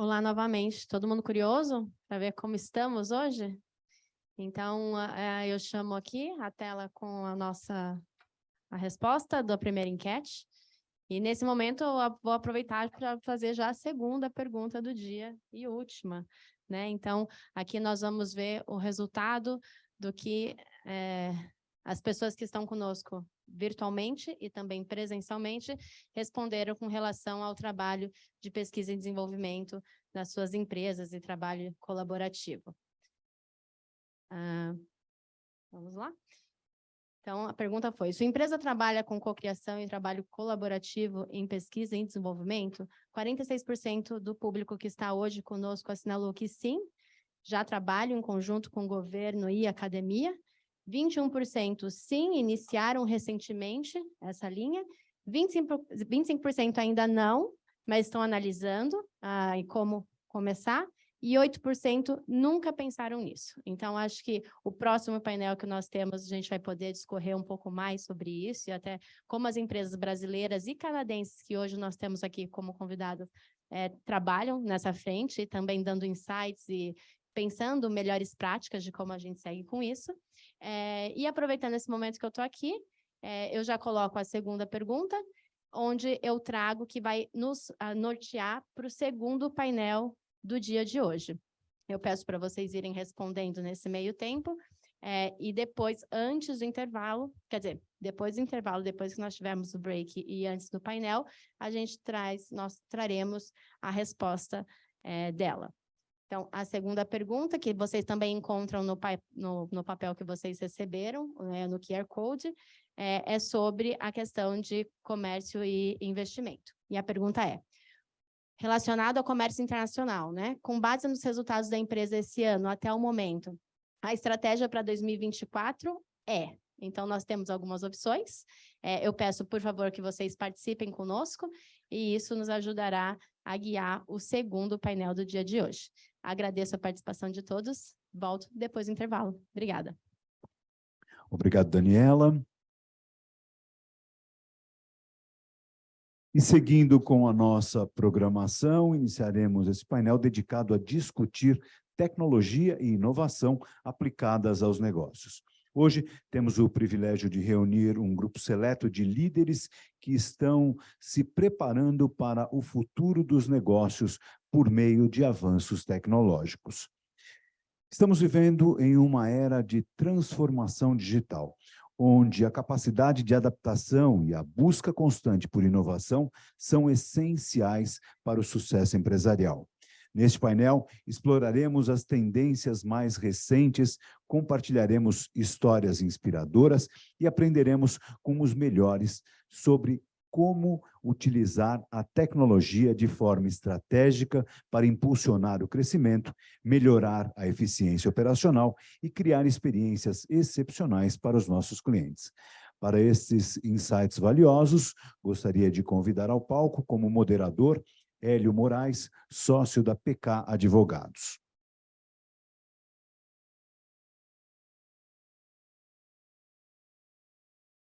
Olá novamente, todo mundo curioso para ver como estamos hoje? Então, eu chamo aqui a tela com a resposta da primeira enquete. E nesse momento eu vou aproveitar para fazer já a segunda pergunta do dia e última, né? Então, aqui nós vamos ver o resultado do que as pessoas que estão conosco virtualmente e também presencialmente responderam com relação ao trabalho de pesquisa e desenvolvimento das suas empresas e trabalho colaborativo. Vamos lá? Então, a pergunta foi: sua empresa trabalha com cocriação e trabalho colaborativo em pesquisa e desenvolvimento? 46% do público que está hoje conosco assinalou que sim, já trabalham em conjunto com o governo e academia. 21% sim, iniciaram recentemente essa linha. 25% ainda não, mas estão analisando e como começar. E 8% nunca pensaram nisso. Então, acho que o próximo painel que nós temos, a gente vai poder discorrer um pouco mais sobre isso e até como as empresas brasileiras e canadenses que hoje nós temos aqui como convidados trabalham nessa frente, também dando insights e pensando melhores práticas de como a gente segue com isso. E aproveitando esse momento que eu estou aqui, eu já coloco a segunda pergunta, onde eu trago que vai nos nortear para o segundo painel do dia de hoje. Eu peço para vocês irem respondendo nesse meio tempo, e depois, antes do intervalo, quer dizer, depois do intervalo, depois que nós tivermos o break e antes do painel, nós traremos a resposta dela. Então, a segunda pergunta, que vocês também encontram no papel que vocês receberam, no QR Code, é sobre a questão de comércio e investimento. E a pergunta é: relacionado ao comércio internacional, né? Com base nos resultados da empresa esse ano, até o momento, a estratégia para 2024 é... Então, nós temos algumas opções. Eu peço, por favor, que vocês participem conosco, e isso nos ajudará a guiar o segundo painel do dia de hoje. Agradeço a participação de todos. Volto depois do intervalo. Obrigada. Obrigado, Daniela. E seguindo com a nossa programação, iniciaremos esse painel dedicado a discutir tecnologia e inovação aplicadas aos negócios. Hoje temos o privilégio de reunir um grupo seleto de líderes que estão se preparando para o futuro dos negócios por meio de avanços tecnológicos. Estamos vivendo em uma era de transformação digital, onde a capacidade de adaptação e a busca constante por inovação são essenciais para o sucesso empresarial. Neste painel, exploraremos as tendências mais recentes, compartilharemos histórias inspiradoras e aprenderemos com os melhores sobre como utilizar a tecnologia de forma estratégica para impulsionar o crescimento, melhorar a eficiência operacional e criar experiências excepcionais para os nossos clientes. Para esses insights valiosos, gostaria de convidar ao palco como moderador Hélio Moraes, sócio da PK Advogados.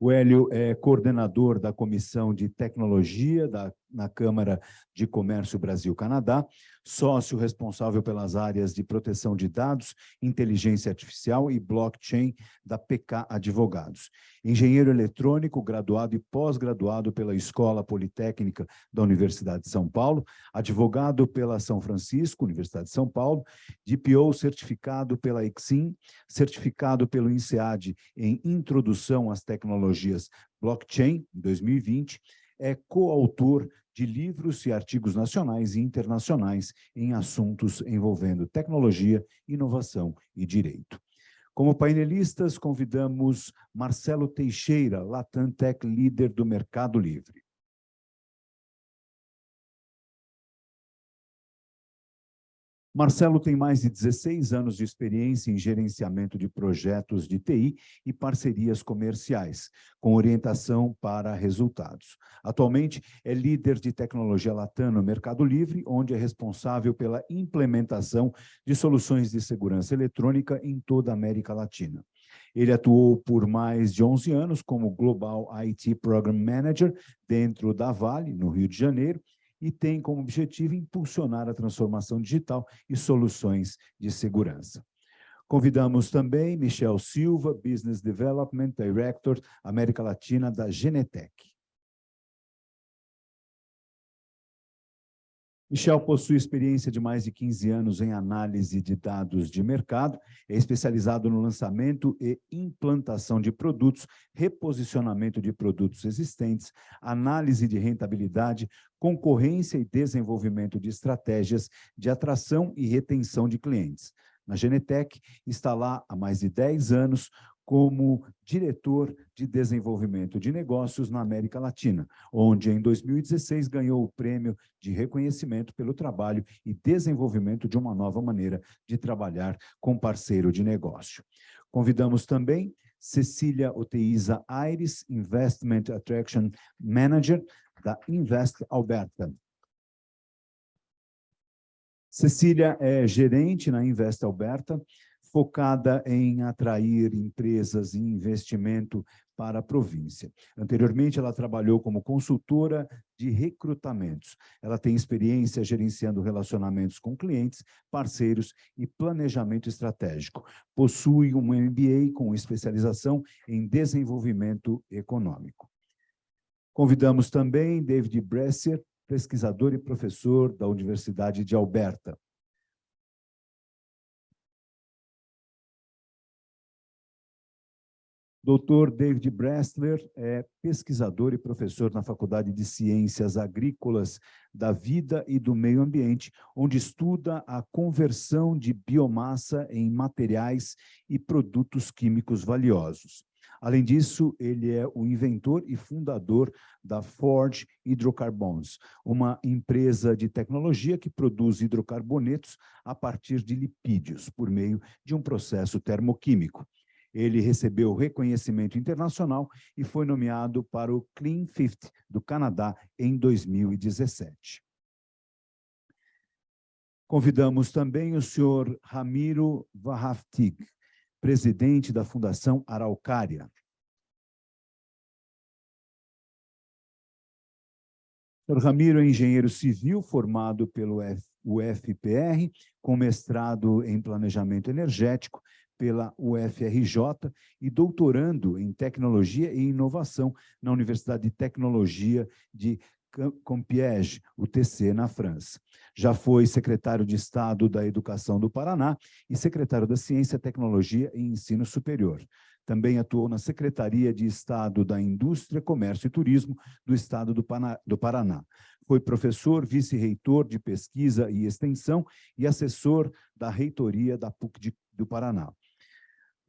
O Hélio é coordenador da Comissão de Tecnologia na Câmara de Comércio Brasil-Canadá, sócio responsável pelas áreas de proteção de dados, inteligência artificial e blockchain da PK Advogados. Engenheiro eletrônico, graduado e pós-graduado pela Escola Politécnica da Universidade de São Paulo, advogado pela São Francisco, Universidade de São Paulo, DPO certificado pela Exim, certificado pelo INSEAD em Introdução às Tecnologias Blockchain, em 2020, é coautor de livros e artigos nacionais e internacionais em assuntos envolvendo tecnologia, inovação e direito. Como painelistas, convidamos Marcelo Teixeira, Latam Tech Líder do Mercado Livre. Marcelo tem mais de 16 anos de experiência em gerenciamento de projetos de TI e parcerias comerciais, com orientação para resultados. Atualmente, é líder de tecnologia Latam no Mercado Livre, onde é responsável pela implementação de soluções de segurança eletrônica em toda a América Latina. Ele atuou por mais de 11 anos como Global IT Program Manager dentro da Vale, no Rio de Janeiro, e tem como objetivo impulsionar a transformação digital e soluções de segurança. Convidamos também Michel Silva, Business Development Director América Latina da Genetec. Michel possui experiência de mais de 15 anos em análise de dados de mercado, é especializado no lançamento e implantação de produtos, reposicionamento de produtos existentes, análise de rentabilidade, concorrência e desenvolvimento de estratégias de atração e retenção de clientes. Na Genetec, está lá há mais de 10 anos, como diretor de desenvolvimento de negócios na América Latina, onde em 2016 ganhou o prêmio de reconhecimento pelo trabalho e desenvolvimento de uma nova maneira de trabalhar com parceiro de negócio. Convidamos também Cecília Oteiza Aires, Investment Attraction Manager da Invest Alberta. Cecília é gerente na Invest Alberta, focada em atrair empresas e investimento para a província. Anteriormente, ela trabalhou como consultora de recrutamentos. Ela tem experiência gerenciando relacionamentos com clientes, parceiros e planejamento estratégico. Possui um MBA com especialização em desenvolvimento econômico. Convidamos também David Bresser, pesquisador e professor da Universidade de Alberta. Dr. David Bressler é pesquisador e professor na Faculdade de Ciências Agrícolas da Vida e do Meio Ambiente, onde estuda a conversão de biomassa em materiais e produtos químicos valiosos. Além disso, ele é o inventor e fundador da Forge Hydrocarbons, uma empresa de tecnologia que produz hidrocarbonetos a partir de lipídios, por meio de um processo termoquímico. Ele recebeu reconhecimento internacional e foi nomeado para o Clean 50 do Canadá em 2017. Convidamos também o senhor Ramiro Warhaftig, presidente da Fundação Araucária. O senhor Ramiro é engenheiro civil formado pelo UFPR, com mestrado em planejamento energético pela UFRJ e doutorando em tecnologia e inovação na Universidade de Tecnologia de Compiègne, UTC, na França. Já foi secretário de Estado da Educação do Paraná e secretário da Ciência, Tecnologia e Ensino Superior. Também atuou na Secretaria de Estado da Indústria, Comércio e Turismo do Estado do Paraná. Foi professor, vice-reitor de pesquisa e extensão e assessor da reitoria da PUC do Paraná.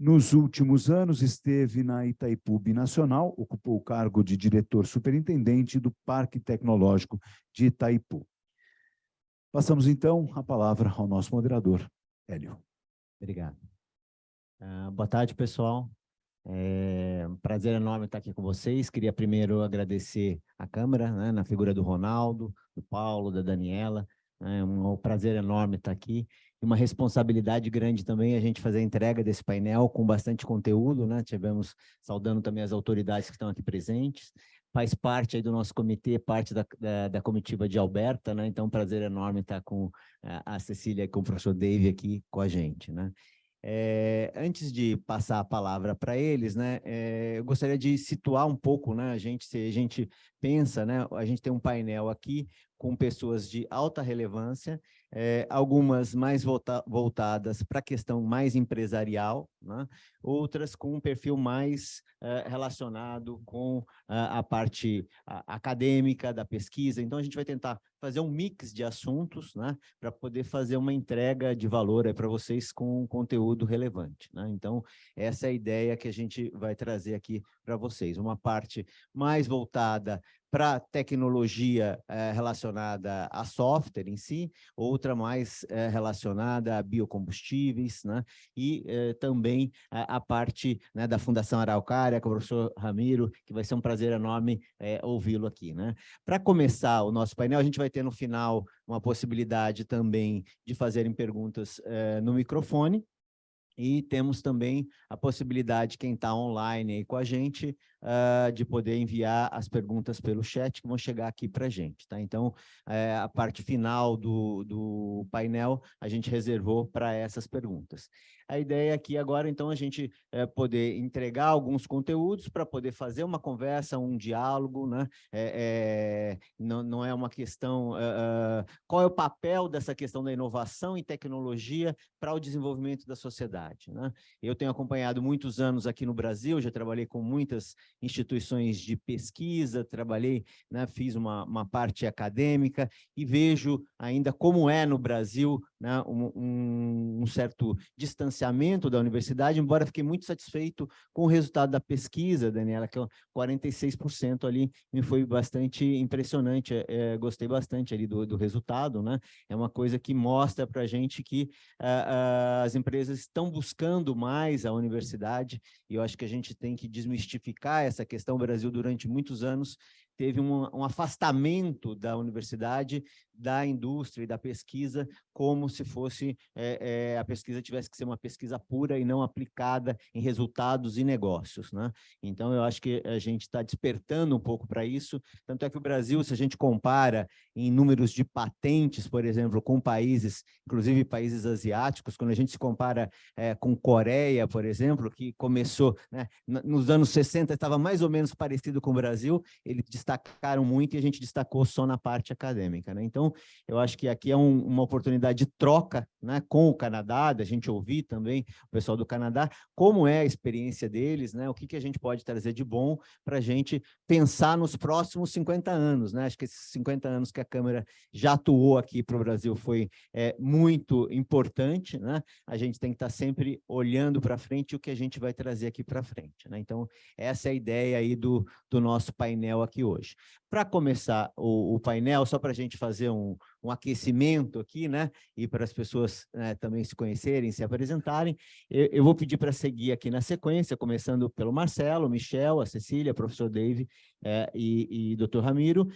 Nos últimos anos, esteve na Itaipu Binacional, ocupou o cargo de diretor superintendente do Parque Tecnológico de Itaipu. Passamos, então, a palavra ao nosso moderador, Hélio. Obrigado. Boa tarde, pessoal. É um prazer enorme estar aqui com vocês. Queria primeiro agradecer a Câmara, né, na figura do Ronaldo, do Paulo, da Daniela. É um prazer enorme estar aqui. E uma responsabilidade grande também a gente fazer a entrega desse painel com bastante conteúdo, né? Tivemos saudando também as autoridades que estão aqui presentes. Faz parte aí do nosso comitê, parte da comitiva de Alberta, né? Então, um prazer enorme estar com a Cecília e com o professor Dave aqui com a gente, né? Antes de passar a palavra para eles, né, eu gostaria de situar um pouco, né, se a gente pensa, né, a gente tem um painel aqui com pessoas de alta relevância, algumas mais voltadas para a questão mais empresarial, né, outras com um perfil mais relacionado com a parte acadêmica da pesquisa. Então, a gente vai tentar fazer um mix de assuntos, né, para poder fazer uma entrega de valor para vocês com um conteúdo relevante, né? Então, essa é a ideia que a gente vai trazer aqui para vocês. Uma parte mais voltada para tecnologia relacionada a software em si, outra mais relacionada a biocombustíveis, né? E também a parte, né, da Fundação Araucária, com o professor Ramiro, que vai ser um prazer enorme ouvi-lo aqui, né? Para começar o nosso painel, a gente vai ter no final uma possibilidade também de fazerem perguntas no microfone. E temos também a possibilidade, quem está online aí com a gente, de poder enviar as perguntas pelo chat que vão chegar aqui para a gente, tá? Então, a parte final do painel a gente reservou para essas perguntas. A ideia aqui agora, então, a gente poder entregar alguns conteúdos para poder fazer uma conversa, um diálogo, né? Não é uma questão... qual é o papel dessa questão da inovação e tecnologia para o desenvolvimento da sociedade, né? Eu tenho acompanhado muitos anos aqui no Brasil, já trabalhei com muitas instituições de pesquisa, trabalhei, né, fiz uma parte acadêmica e vejo ainda como é no Brasil, né, um certo distanciamento da universidade, embora fiquei muito satisfeito com o resultado da pesquisa, Daniela, que é 46% ali, me foi bastante impressionante, gostei bastante ali do resultado, né? É uma coisa que mostra para a gente que as empresas estão buscando mais a universidade, e eu acho que a gente tem que desmistificar essa questão. O Brasil, durante muitos anos, teve um afastamento da universidade, da indústria e da pesquisa, como se fosse a pesquisa tivesse que ser uma pesquisa pura e não aplicada em resultados e negócios, né? Então, eu acho que a gente está despertando um pouco para isso, tanto é que o Brasil, se a gente compara em números de patentes, por exemplo, com países, inclusive países asiáticos, quando a gente se compara com Coreia, por exemplo, que começou, né, nos anos 60, estava mais ou menos parecido com o Brasil, eles destacaram muito e a gente destacou só na parte acadêmica, né? Então, eu acho que aqui é uma oportunidade de troca, né, com o Canadá, da gente ouvir também o pessoal do Canadá, como é a experiência deles, né? O que a gente pode trazer de bom para a gente pensar nos próximos 50 anos, né? Acho que esses 50 anos que a Câmara já atuou aqui para o Brasil foi muito importante, né? A gente tem que estar sempre olhando para frente o que a gente vai trazer aqui para frente, né? Então, essa é a ideia aí do nosso painel aqui hoje. Para começar o painel, só para a gente fazer um aquecimento aqui, né? E para as pessoas também se conhecerem, se apresentarem, eu vou pedir para seguir aqui na sequência, começando pelo Marcelo, Michel, a Cecília, professor Dave e Dr. Ramiro,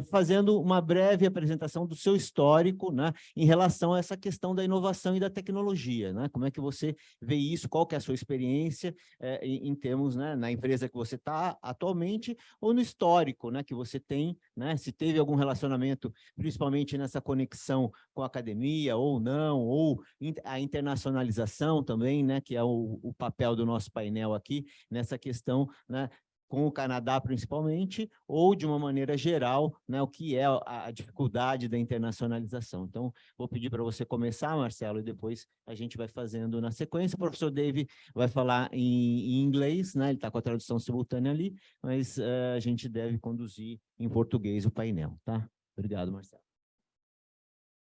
fazendo uma breve apresentação do seu histórico, né, em relação a essa questão da inovação e da tecnologia, né? Como é que você vê isso? Qual que é a sua experiência em termos, né, na empresa que você está atualmente ou no histórico, né, que você tem, né? Se teve algum relacionamento, principalmente nessa conexão com a academia ou não, ou a internacionalização também, né, que é o papel do nosso painel aqui, nessa questão, né, com o Canadá principalmente, ou de uma maneira geral, né, o que é a dificuldade da internacionalização. Então, vou pedir para você começar, Marcelo, e depois a gente vai fazendo na sequência. O professor Dave vai falar em inglês, né, ele está com a tradução simultânea ali, mas a gente deve conduzir em português o painel, tá? Obrigado, Marcelo.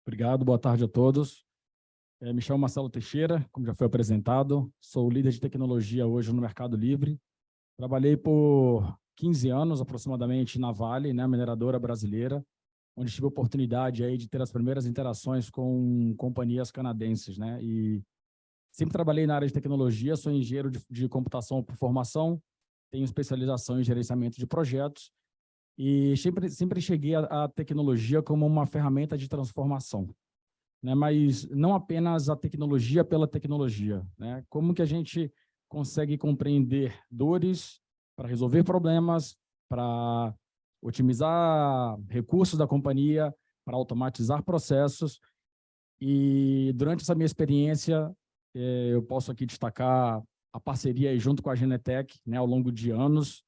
Obrigado, boa tarde a todos. Me chamo Marcelo Teixeira, como já foi apresentado, sou líder de tecnologia hoje no Mercado Livre. Trabalhei por 15 anos, aproximadamente, na Vale, né, mineradora brasileira, onde tive a oportunidade aí de ter as primeiras interações com companhias canadenses, né? E sempre trabalhei na área de tecnologia, sou engenheiro de computação por formação, tenho especialização em gerenciamento de projetos e sempre cheguei à tecnologia como uma ferramenta de transformação, né? Mas não apenas a tecnologia pela tecnologia, né? Como que a gente consegue compreender dores para resolver problemas, para otimizar recursos da companhia, para automatizar processos. E durante essa minha experiência, eu posso aqui destacar a parceria junto com a Genetec, né, ao longo de anos,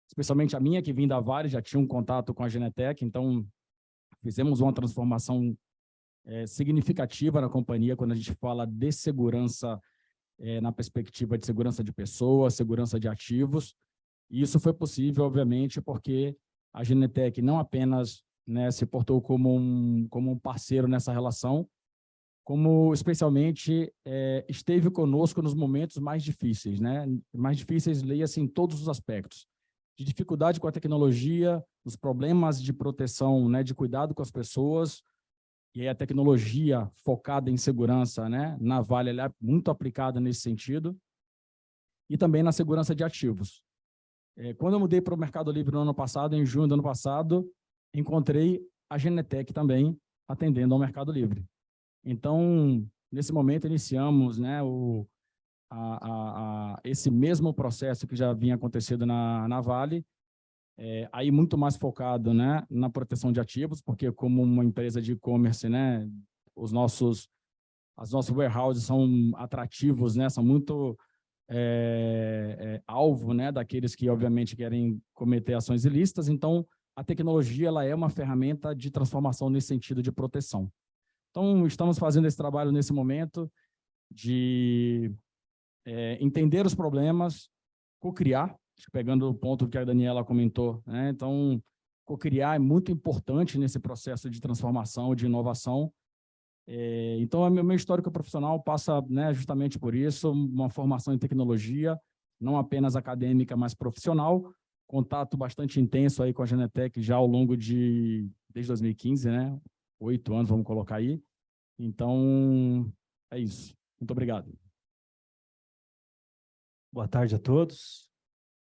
especialmente a minha, que vim da Vale, já tinha um contato com a Genetec, então fizemos uma transformação significativa na companhia quando a gente fala de segurança, na perspectiva de segurança de pessoas, segurança de ativos. E isso foi possível, obviamente, porque a Genetec não apenas, né, se portou como um parceiro nessa relação, como especialmente esteve conosco nos momentos mais difíceis, né? Mais difíceis, leia-se em todos os aspectos. De dificuldade com a tecnologia, os problemas de proteção, né, de cuidado com as pessoas, e aí a tecnologia focada em segurança, né, na Vale, ela é muito aplicada nesse sentido, e também na segurança de ativos. Quando eu mudei para o Mercado Livre no ano passado, em junho do ano passado, encontrei a Genetec também atendendo ao Mercado Livre. Então, nesse momento, iniciamos, né, esse mesmo processo que já vinha acontecendo na Vale, aí muito mais focado, né, na proteção de ativos, porque como uma empresa de e-commerce, né, os nossos warehouses são atrativos, né, são muito alvo, né, daqueles que obviamente querem cometer ações ilícitas. Então a tecnologia ela é uma ferramenta de transformação nesse sentido de proteção. Então estamos fazendo esse trabalho nesse momento de entender os problemas, co-criar, pegando o ponto que a Daniela comentou, né? Então, co-criar é muito importante nesse processo de transformação, de inovação. Então, o meu histórico profissional passa, né, justamente por isso, uma formação em tecnologia, não apenas acadêmica, mas profissional, contato bastante intenso aí com a Genetec já ao longo desde 2015, né? 8 anos, vamos colocar aí. Então, é isso. Muito obrigado. Boa tarde a todos.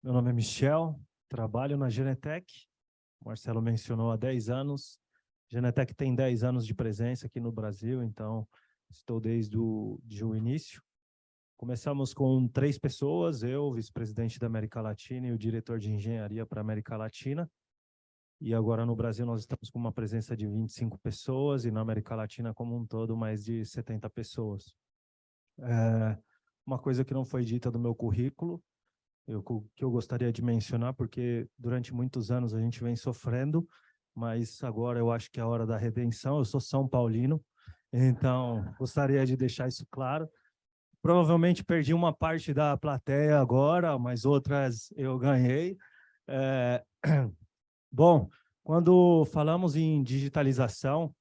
Meu nome é Michel, trabalho na Genetec. O Marcelo mencionou há 10 anos. Genetec tem 10 anos de presença aqui no Brasil, então estou desde o início. Começamos com 3 pessoas, eu, vice-presidente da América Latina e o diretor de engenharia para a América Latina. E agora no Brasil nós estamos com uma presença de 25 pessoas e na América Latina como um todo mais de 70 pessoas. Uma coisa que não foi dita do meu currículo, que eu gostaria de mencionar, porque durante muitos anos a gente vem sofrendo, mas agora eu acho que é a hora da redenção. Eu sou São Paulino, então gostaria de deixar isso claro. Provavelmente perdi uma parte da plateia agora, mas outras eu ganhei. Bom, quando falamos em digitalização,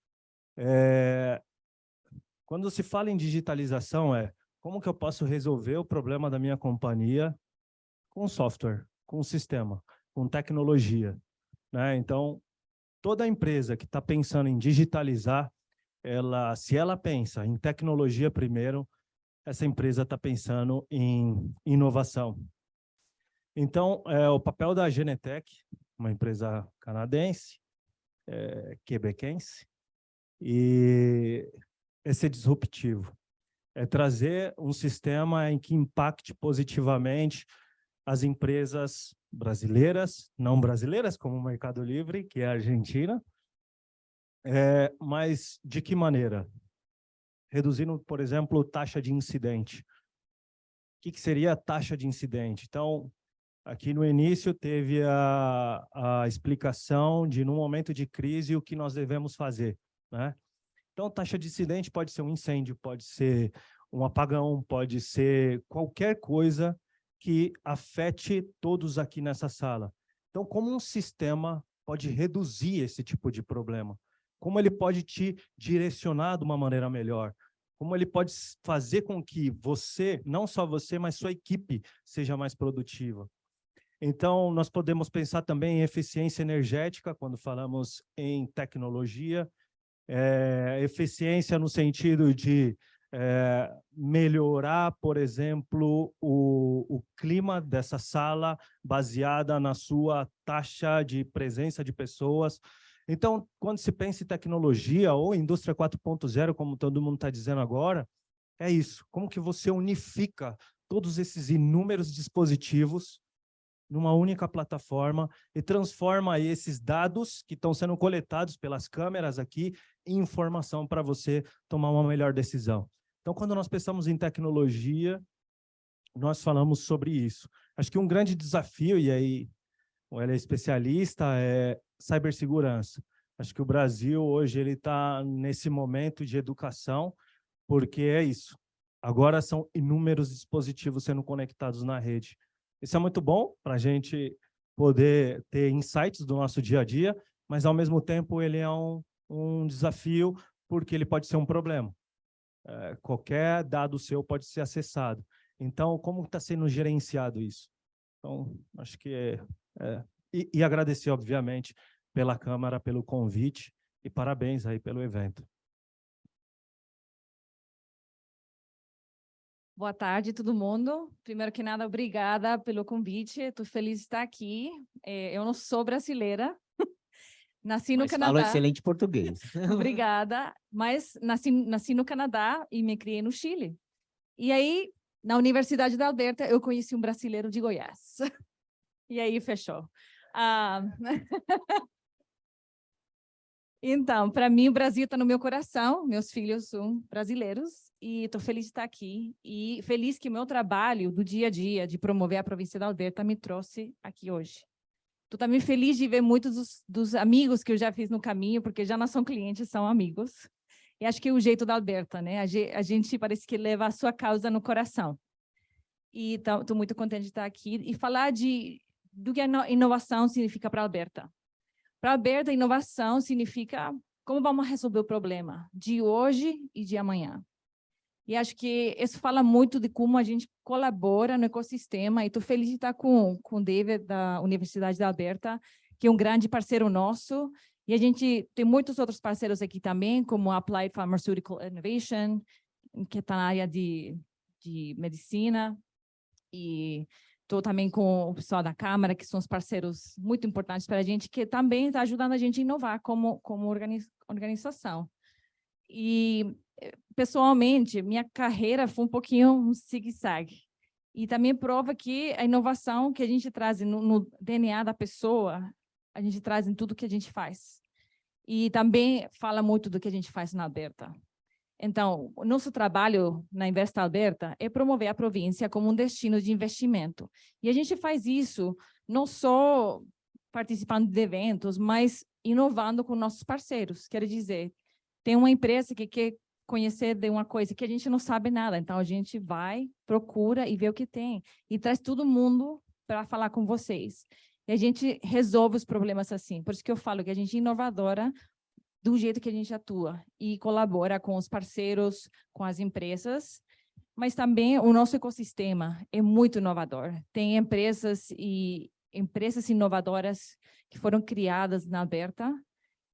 quando se fala em digitalização, como que eu posso resolver o problema da minha companhia com software, com sistema, com tecnologia, né? Então, toda empresa que está pensando em digitalizar, se ela pensa em tecnologia primeiro, essa empresa está pensando em inovação. Então, o papel da Genetec, uma empresa canadense, quebequense, e é ser disruptivo. É trazer um sistema em que impacte positivamente as empresas brasileiras, não brasileiras, como o Mercado Livre, que é a Argentina, mas de que maneira? Reduzindo, por exemplo, taxa de incidente. O que seria a taxa de incidente? Então, aqui no início teve a explicação de, num momento de crise, o que nós devemos fazer, né? Então, taxa de incidente pode ser um incêndio, pode ser um apagão, pode ser qualquer coisa que afete todos aqui nessa sala. Então, como um sistema pode reduzir esse tipo de problema? Como ele pode te direcionar de uma maneira melhor? Como ele pode fazer com que você, não só você, mas sua equipe seja mais produtiva? Então, nós podemos pensar também em eficiência energética, quando falamos em tecnologia, eficiência no sentido de melhorar, por exemplo, o clima dessa sala baseada na sua taxa de presença de pessoas. Então, quando se pensa em tecnologia ou indústria 4.0, como todo mundo está dizendo agora, é isso. Como que você unifica todos esses inúmeros dispositivos numa única plataforma e transforma esses dados que estão sendo coletados pelas câmeras aqui em informação para você tomar uma melhor decisão. Então, quando nós pensamos em tecnologia, nós falamos sobre isso. Acho que um grande desafio, e aí ele é especialista, é cibersegurança. Acho que o Brasil hoje ele está nesse momento de educação, porque é isso. Agora são inúmeros dispositivos sendo conectados na rede. Isso é muito bom para a gente poder ter insights do nosso dia a dia, mas, ao mesmo tempo, ele é um desafio, porque ele pode ser um problema. Qualquer dado seu pode ser acessado. Então, como está sendo gerenciado isso? Então, acho que e agradecer, obviamente, pela Câmara, pelo convite, e parabéns aí pelo evento. Boa tarde, todo mundo. Primeiro que nada, obrigada pelo convite. Estou feliz de estar aqui. Eu não sou brasileira. Nasci no Canadá. Falo excelente português. Obrigada. Mas nasci no Canadá e me criei no Chile. E aí, Na Universidade da Alberta, eu conheci um brasileiro de Goiás. E aí fechou. Então, para mim, o Brasil está no meu coração. Meus filhos são brasileiros e estou feliz de estar aqui. E feliz que meu trabalho do dia a dia, de promover a província da Alberta, me trouxe aqui hoje. Estou também feliz de ver muitos dos amigos que eu já fiz no caminho, porque já não são clientes, são amigos. E acho que é o jeito da Alberta, né? A gente parece que leva a sua causa no coração. E estou muito contente de estar aqui e falar do que a inovação significa para a Alberta. Para a Alberta, inovação significa como vamos resolver o problema de hoje e de amanhã. E acho que isso fala muito de como a gente colabora no ecossistema. E estou feliz de estar com o David, da Universidade da Alberta, que é um grande parceiro nosso. E a gente tem muitos outros parceiros aqui também, como a Applied Pharmaceutical Innovation, que está na área de medicina. E estou também com o pessoal da Câmara, que são os parceiros muito importantes para a gente, que também está ajudando a gente a inovar como organização. E, pessoalmente, minha carreira foi um pouquinho um zigue-zague. E também prova que a inovação que a gente traz no DNA da pessoa, a gente traz em tudo que a gente faz. E também fala muito do que a gente faz na Alberta. Então, o nosso trabalho na Investa Alberta é promover a província como um destino de investimento. E a gente faz isso não só participando de eventos, mas inovando com nossos parceiros. Quero dizer, tem uma empresa que quer conhecer de uma coisa que a gente não sabe nada. Então, a gente vai, procura e vê o que tem. E traz todo mundo para falar com vocês. E a gente resolve os problemas assim. Por isso que eu falo que a gente é inovadora do jeito que a gente atua e colabora com os parceiros, com as empresas, mas também o nosso ecossistema é muito inovador. Tem empresas inovadoras que foram criadas na Alberta,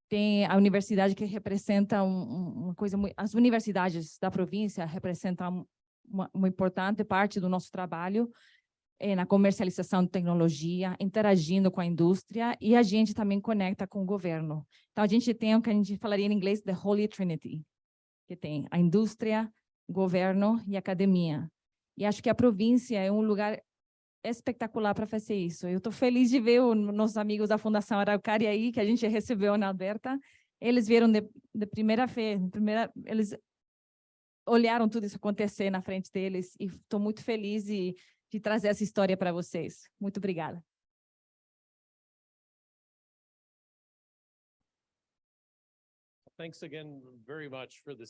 tem a universidade que representa uma coisa muito... As universidades da província representam uma importante parte do nosso trabalho, na comercialização de tecnologia, interagindo com a indústria, e a gente também conecta com o governo. Então, a gente tem o que a gente falaria em inglês, the Holy Trinity, que tem a indústria, governo e academia. E acho que a província é um lugar espetacular para fazer isso. Eu estou feliz de ver os nossos amigos da Fundação Araucária aí, que a gente recebeu na Alberta. Eles vieram de primeira vez, eles olharam tudo isso acontecer na frente deles, e estou muito feliz de trazer essa história para vocês. Muito obrigada. Thanks again very much for the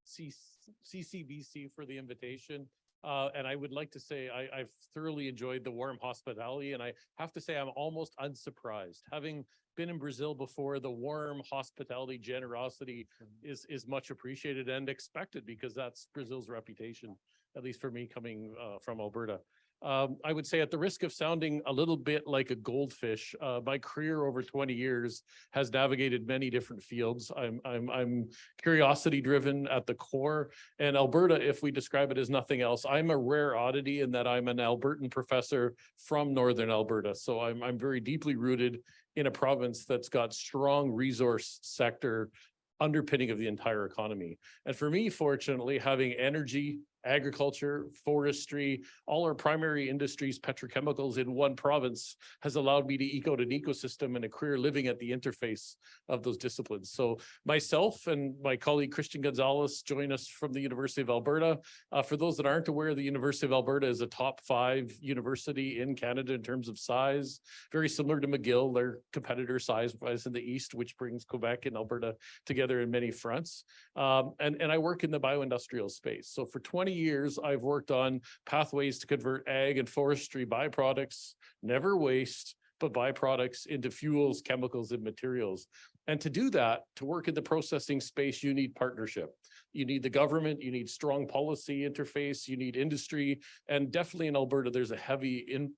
CCBC for the invitation. And I would like to say I've thoroughly enjoyed the warm hospitality, and I have to say I'm almost unsurprised. Having been in Brazil before, the warm hospitality, generosity is much appreciated and expected, because that's Brazil's reputation, at least for me coming from Alberta. I would say, at the risk of sounding a little bit like a goldfish, my career over 20 years has navigated many different fields. I'm curiosity driven at the core, and Alberta, if we describe it as nothing else, I'm a rare oddity in that I'm an Albertan professor from Northern Alberta. So I'm very deeply rooted in a province that's got strong resource sector underpinning of the entire economy. And for me, fortunately, having energy, agriculture, forestry, all our primary industries, petrochemicals in one province has allowed me to eke out an ecosystem and a career living at the interface of those disciplines. So myself and my colleague Christian Gonzalez join us from the University of Alberta. For those that aren't aware, the University of Alberta is a top 5 university in Canada in terms of size, very similar to McGill, their competitor size-wise in the east, which brings Quebec and Alberta together in many fronts. And I work in the bioindustrial space. So for 20 years, I've worked on pathways to convert ag and forestry byproducts, never waste, but byproducts into fuels, chemicals, and materials. And to do that, to work in the processing space, you need partnership. You need the government, you need strong policy interface, you need industry, and definitely in Alberta, there's a heavy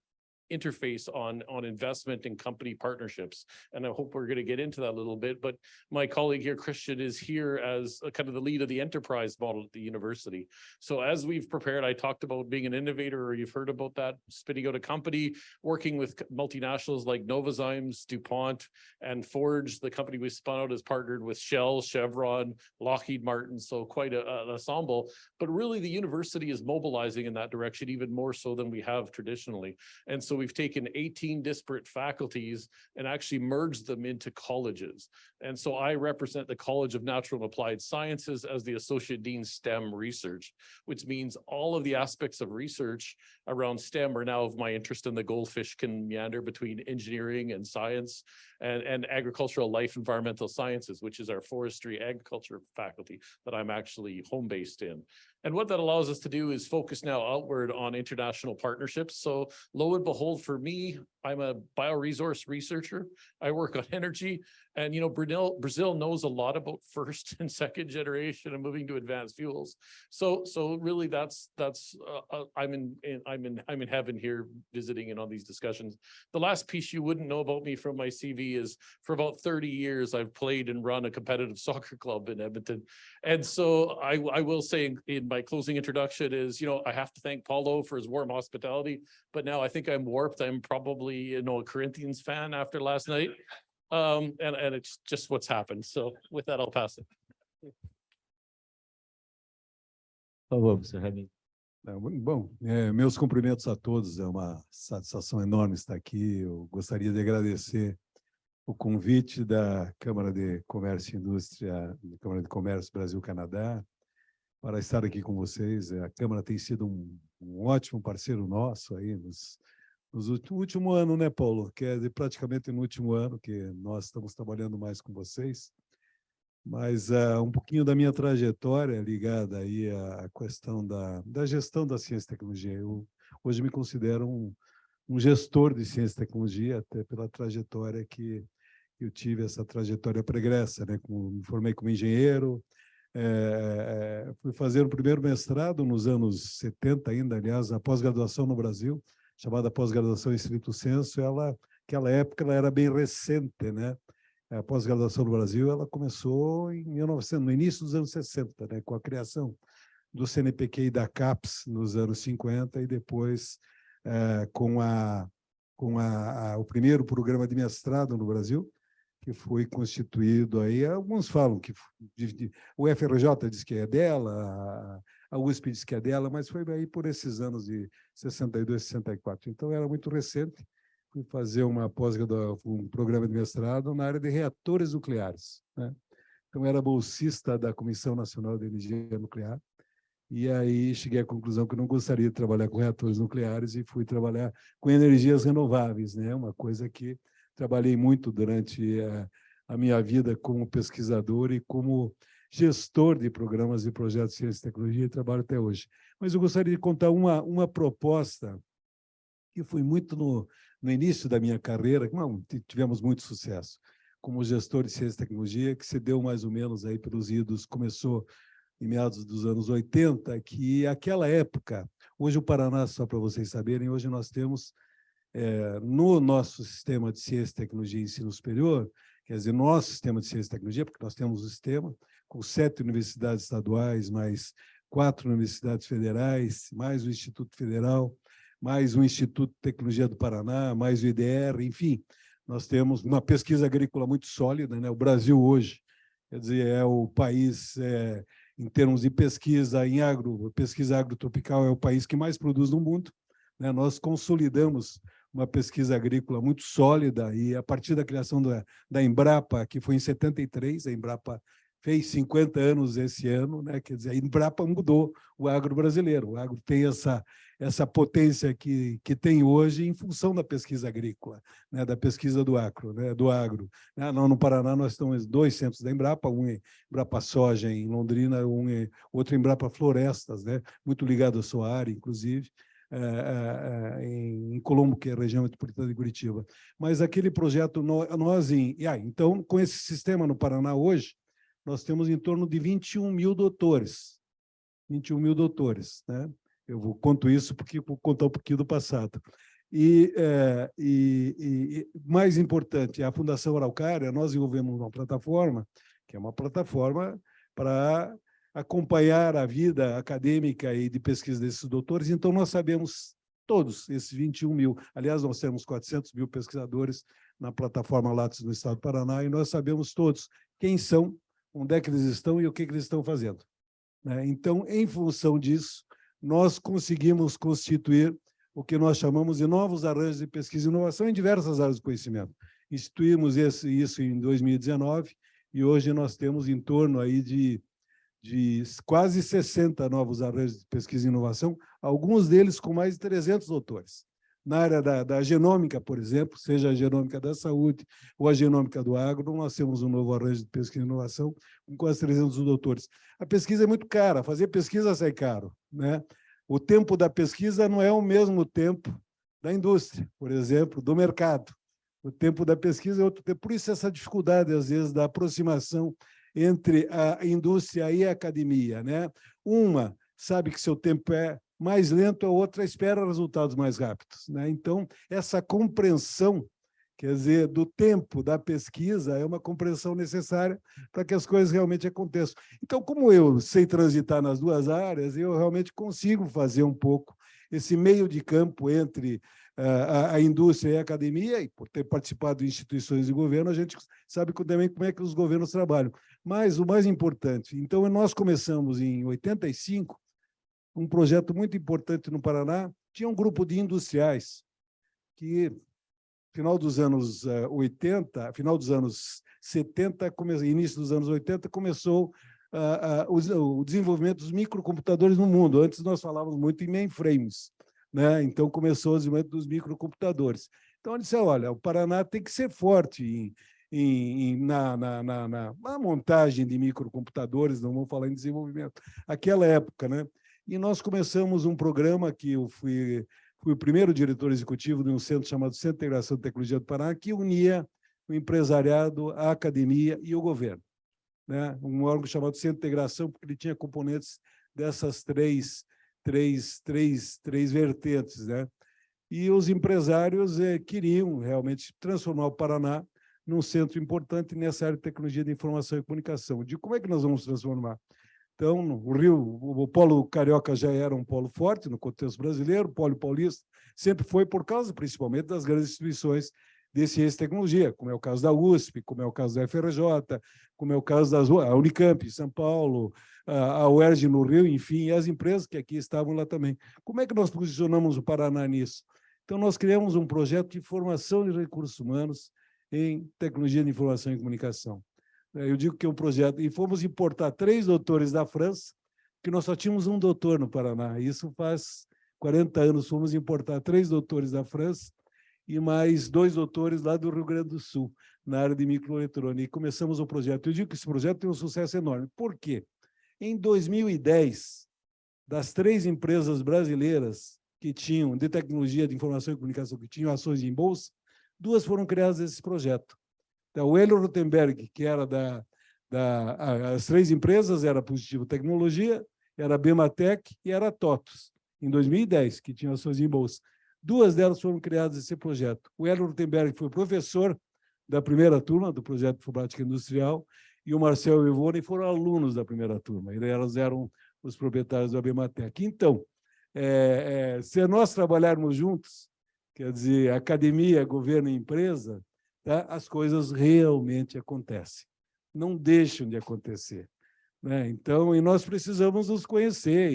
interface on investment and company partnerships. And I hope we're going to get into that a little bit, but my colleague here, Christian, is here as a kind of the lead of the enterprise model at the university. So as we've prepared, I talked about being an innovator, or you've heard about that, spinning out a company, working with multinationals like Novozymes, DuPont, and Forge. The company we spun out has partnered with Shell, Chevron, Lockheed Martin, so quite an ensemble. But really, the university is mobilizing in that direction even more so than we have traditionally. And so we've taken 18 disparate faculties and actually merged them into colleges. And so I represent the College of Natural and Applied Sciences as the Associate Dean STEM Research, which means all of the aspects of research around STEM are now of my interest, and the goldfish can meander between engineering and science and agricultural life environmental sciences, which is our forestry agriculture faculty that I'm actually home-based in. And what that allows us to do is focus now outward on international partnerships. So lo and behold, for me, I'm a bioresource researcher. I work on energy. And, you know, Brazil knows a lot about first and second generation and moving to advanced fuels. So really I'm in heaven here visiting and on these discussions. The last piece you wouldn't know about me from my CV is for about 30 years, I've played and run a competitive soccer club in Edmonton. And so I will say in my closing introduction is, you know, I have to thank Paulo for his warm hospitality, but now I think I'm warped. I'm probably, you know, a Corinthians fan after last night. And it's just what's happened. So with that, I'll pass it. Bom, meus cumprimentos a todos, é uma satisfação enorme estar aqui. Eu gostaria de agradecer o convite da Câmara de Comércio e Indústria, da Câmara de Comércio Brasil-Canadá, para estar aqui com vocês. A Câmara tem sido um ótimo parceiro nosso aí no último ano, né, Paulo? Que é praticamente no último ano que nós estamos trabalhando mais com vocês. Mas um pouquinho da minha trajetória ligada aí à questão da gestão da ciência e tecnologia. Eu hoje me considero um gestor de ciência e tecnologia, até pela trajetória que eu tive, essa trajetória pregressa, né? Me formei como engenheiro, fui fazer o primeiro mestrado nos anos 70 ainda, aliás, a pós-graduação no Brasil, chamada pós-graduação em estricto sensu, naquela época ela era bem recente, né? A pós-graduação no Brasil, ela começou em 1900, no início dos anos 60, né? Com a criação do CNPq e da CAPES nos anos 50 e depois com o primeiro programa de mestrado no Brasil, que foi constituído aí, alguns falam que o FRJ diz que é dela, a USP diz que é dela, mas foi aí por esses anos de 62, 64. Então, era muito recente. Fui fazer um programa de mestrado na área de reatores nucleares, né? Então, era bolsista da Comissão Nacional de Energia Nuclear, e aí cheguei à conclusão que não gostaria de trabalhar com reatores nucleares e fui trabalhar com energias renováveis, né? Uma coisa que trabalhei muito durante a minha vida como pesquisador e como gestor de programas e projetos de ciência e tecnologia, e trabalho até hoje. Mas eu gostaria de contar uma proposta que foi muito no início da minha carreira, que tivemos muito sucesso, como gestor de ciência e tecnologia, que se deu mais ou menos aí pelos idos, começou em meados dos anos 80, que aquela época, hoje o Paraná, só para vocês saberem, hoje nós temos no nosso sistema de ciência, tecnologia e ensino superior, quer dizer, nosso sistema de ciência e tecnologia, porque nós temos um sistema com 7 universidades estaduais, mais 4 universidades federais, mais o Instituto Federal, mais o Instituto de Tecnologia do Paraná, mais o IDR, enfim, nós temos uma pesquisa agrícola muito sólida, né? O Brasil hoje, quer dizer, é o país, em termos de pesquisa em pesquisa agrotropical, é o país que mais produz no mundo, né? Nós consolidamos uma pesquisa agrícola muito sólida e a partir da criação da Embrapa, que foi em 73, a Embrapa fez 50 anos esse ano, né? Quer dizer, a Embrapa mudou o agro brasileiro. O agro tem essa potência que tem hoje em função da pesquisa agrícola, né? Da pesquisa do agro, né? No Paraná, nós temos 2 centros da Embrapa, um em Embrapa Soja em Londrina, outro em Embrapa Florestas, né? Muito ligado à sua área, inclusive, em Colombo, que é a região metropolitana de Curitiba. Mas aquele projeto, então, com esse sistema no Paraná hoje, nós temos em torno de 21 mil doutores. 21 mil doutores, né? Eu conto isso porque vou contar um pouquinho do passado. E mais importante, a Fundação Araucária, nós desenvolvemos uma plataforma, que é uma plataforma para acompanhar a vida acadêmica e de pesquisa desses doutores. Então, nós sabemos todos esses 21 mil. Aliás, nós temos 400 mil pesquisadores na plataforma Lattes no estado do Paraná, e nós sabemos todos quem são, onde é que eles estão e o que eles estão fazendo. Então, em função disso, nós conseguimos constituir o que nós chamamos de novos arranjos de pesquisa e inovação em diversas áreas do conhecimento. Instituímos isso em 2019, e hoje nós temos em torno aí de quase 60 novos arranjos de pesquisa e inovação, alguns deles com mais de 300 doutores. Na área da genômica, por exemplo, seja a genômica da saúde ou a genômica do agro, nós temos um novo arranjo de pesquisa e inovação com quase 300 doutores. A pesquisa é muito cara, fazer pesquisa sai caro, né? O tempo da pesquisa não é o mesmo tempo da indústria, por exemplo, do mercado. O tempo da pesquisa é outro tempo. Por isso, essa dificuldade, às vezes, da aproximação entre a indústria e a academia, né? Uma sabe que seu tempo é mais lento, a outra espera resultados mais rápidos, né? Então, essa compreensão, quer dizer, do tempo da pesquisa é uma compreensão necessária para que as coisas realmente aconteçam. Então, como eu sei transitar nas duas áreas, eu realmente consigo fazer um pouco esse meio de campo entre a indústria e a academia, e por ter participado de instituições de governo, a gente sabe também como é que os governos trabalham. Mas o mais importante, então, nós começamos em 85, um projeto muito importante no Paraná. Tinha um grupo de industriais que, final dos anos 80, final dos anos 70, início dos anos 80, começou o desenvolvimento dos microcomputadores no mundo. Antes nós falávamos muito em mainframes, né? Então começou o desenvolvimento dos microcomputadores. Então ele disse, olha, o Paraná tem que ser forte na montagem de microcomputadores, não vamos falar em desenvolvimento. Aquela época, né? E nós começamos um programa que eu fui o primeiro diretor executivo de um centro chamado Centro de Integração de Tecnologia do Paraná, que unia o empresariado, a academia e o governo, né? Um órgão chamado Centro de Integração, porque ele tinha componentes dessas três vertentes, né? E os empresários queriam realmente transformar o Paraná num centro importante nessa área de tecnologia de informação e comunicação. De como é que nós vamos transformar? Então, o Rio, o polo carioca já era um polo forte no contexto brasileiro, o polo paulista sempre foi por causa, principalmente, das grandes instituições de ciência e tecnologia, como é o caso da USP, como é o caso da FRJ, como é o caso da Unicamp em São Paulo, a UERJ no Rio, enfim, e as empresas que aqui estavam lá também. Como é que nós posicionamos o Paraná nisso? Então, nós criamos um projeto de formação de recursos humanos em tecnologia de informação e comunicação. Eu digo que é um projeto, e fomos importar 3 doutores da França, porque nós só tínhamos um doutor no Paraná. Isso faz 40 anos, fomos importar 3 doutores da França e mais 2 doutores lá do Rio Grande do Sul, na área de microeletrônica. E começamos o projeto. Eu digo que esse projeto tem um sucesso enorme. Por quê? Em 2010, das 3 empresas brasileiras que tinham, de tecnologia de informação e comunicação, que tinham ações em bolsa, 2 foram criadas nesse projeto. Então, o Hélio Rotenberg, que era as 3 empresas, era Positivo Tecnologia, era a Bematec e era a TOTUS, em 2010, que tinham ações em bolsa. 2 delas foram criadas nesse projeto. O Hélio Rotenberg foi professor da primeira turma do projeto de Informática Industrial e o Marcel e o Ivone foram alunos da primeira turma. Eles eram os proprietários da Bematec. Então, se nós trabalharmos juntos, quer dizer, academia, governo e empresa, tá? As coisas realmente acontecem, não deixam de acontecer, né? Então, e nós precisamos nos conhecer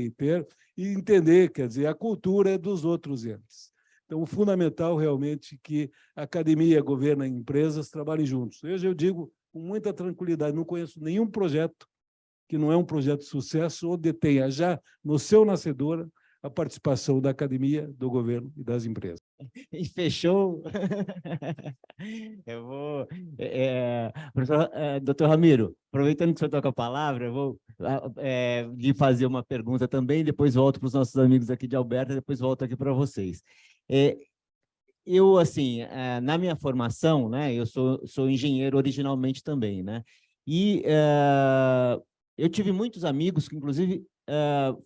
e entender, quer dizer, a cultura é dos outros entes. Então, o fundamental realmente é que a academia, governo e empresas trabalhem juntos. Hoje eu digo com muita tranquilidade, não conheço nenhum projeto que não é um projeto de sucesso ou detenha já no seu nascedor a participação da academia, do governo e das empresas. E fechou. Eu vou... professor, doutor Ramiro, aproveitando que o senhor toca a palavra, eu vou lhe fazer uma pergunta também, depois volto para os nossos amigos aqui de Alberta, depois volto aqui para vocês. Eu, assim, na minha formação, né, eu sou engenheiro originalmente também, né, e eu tive muitos amigos que, inclusive,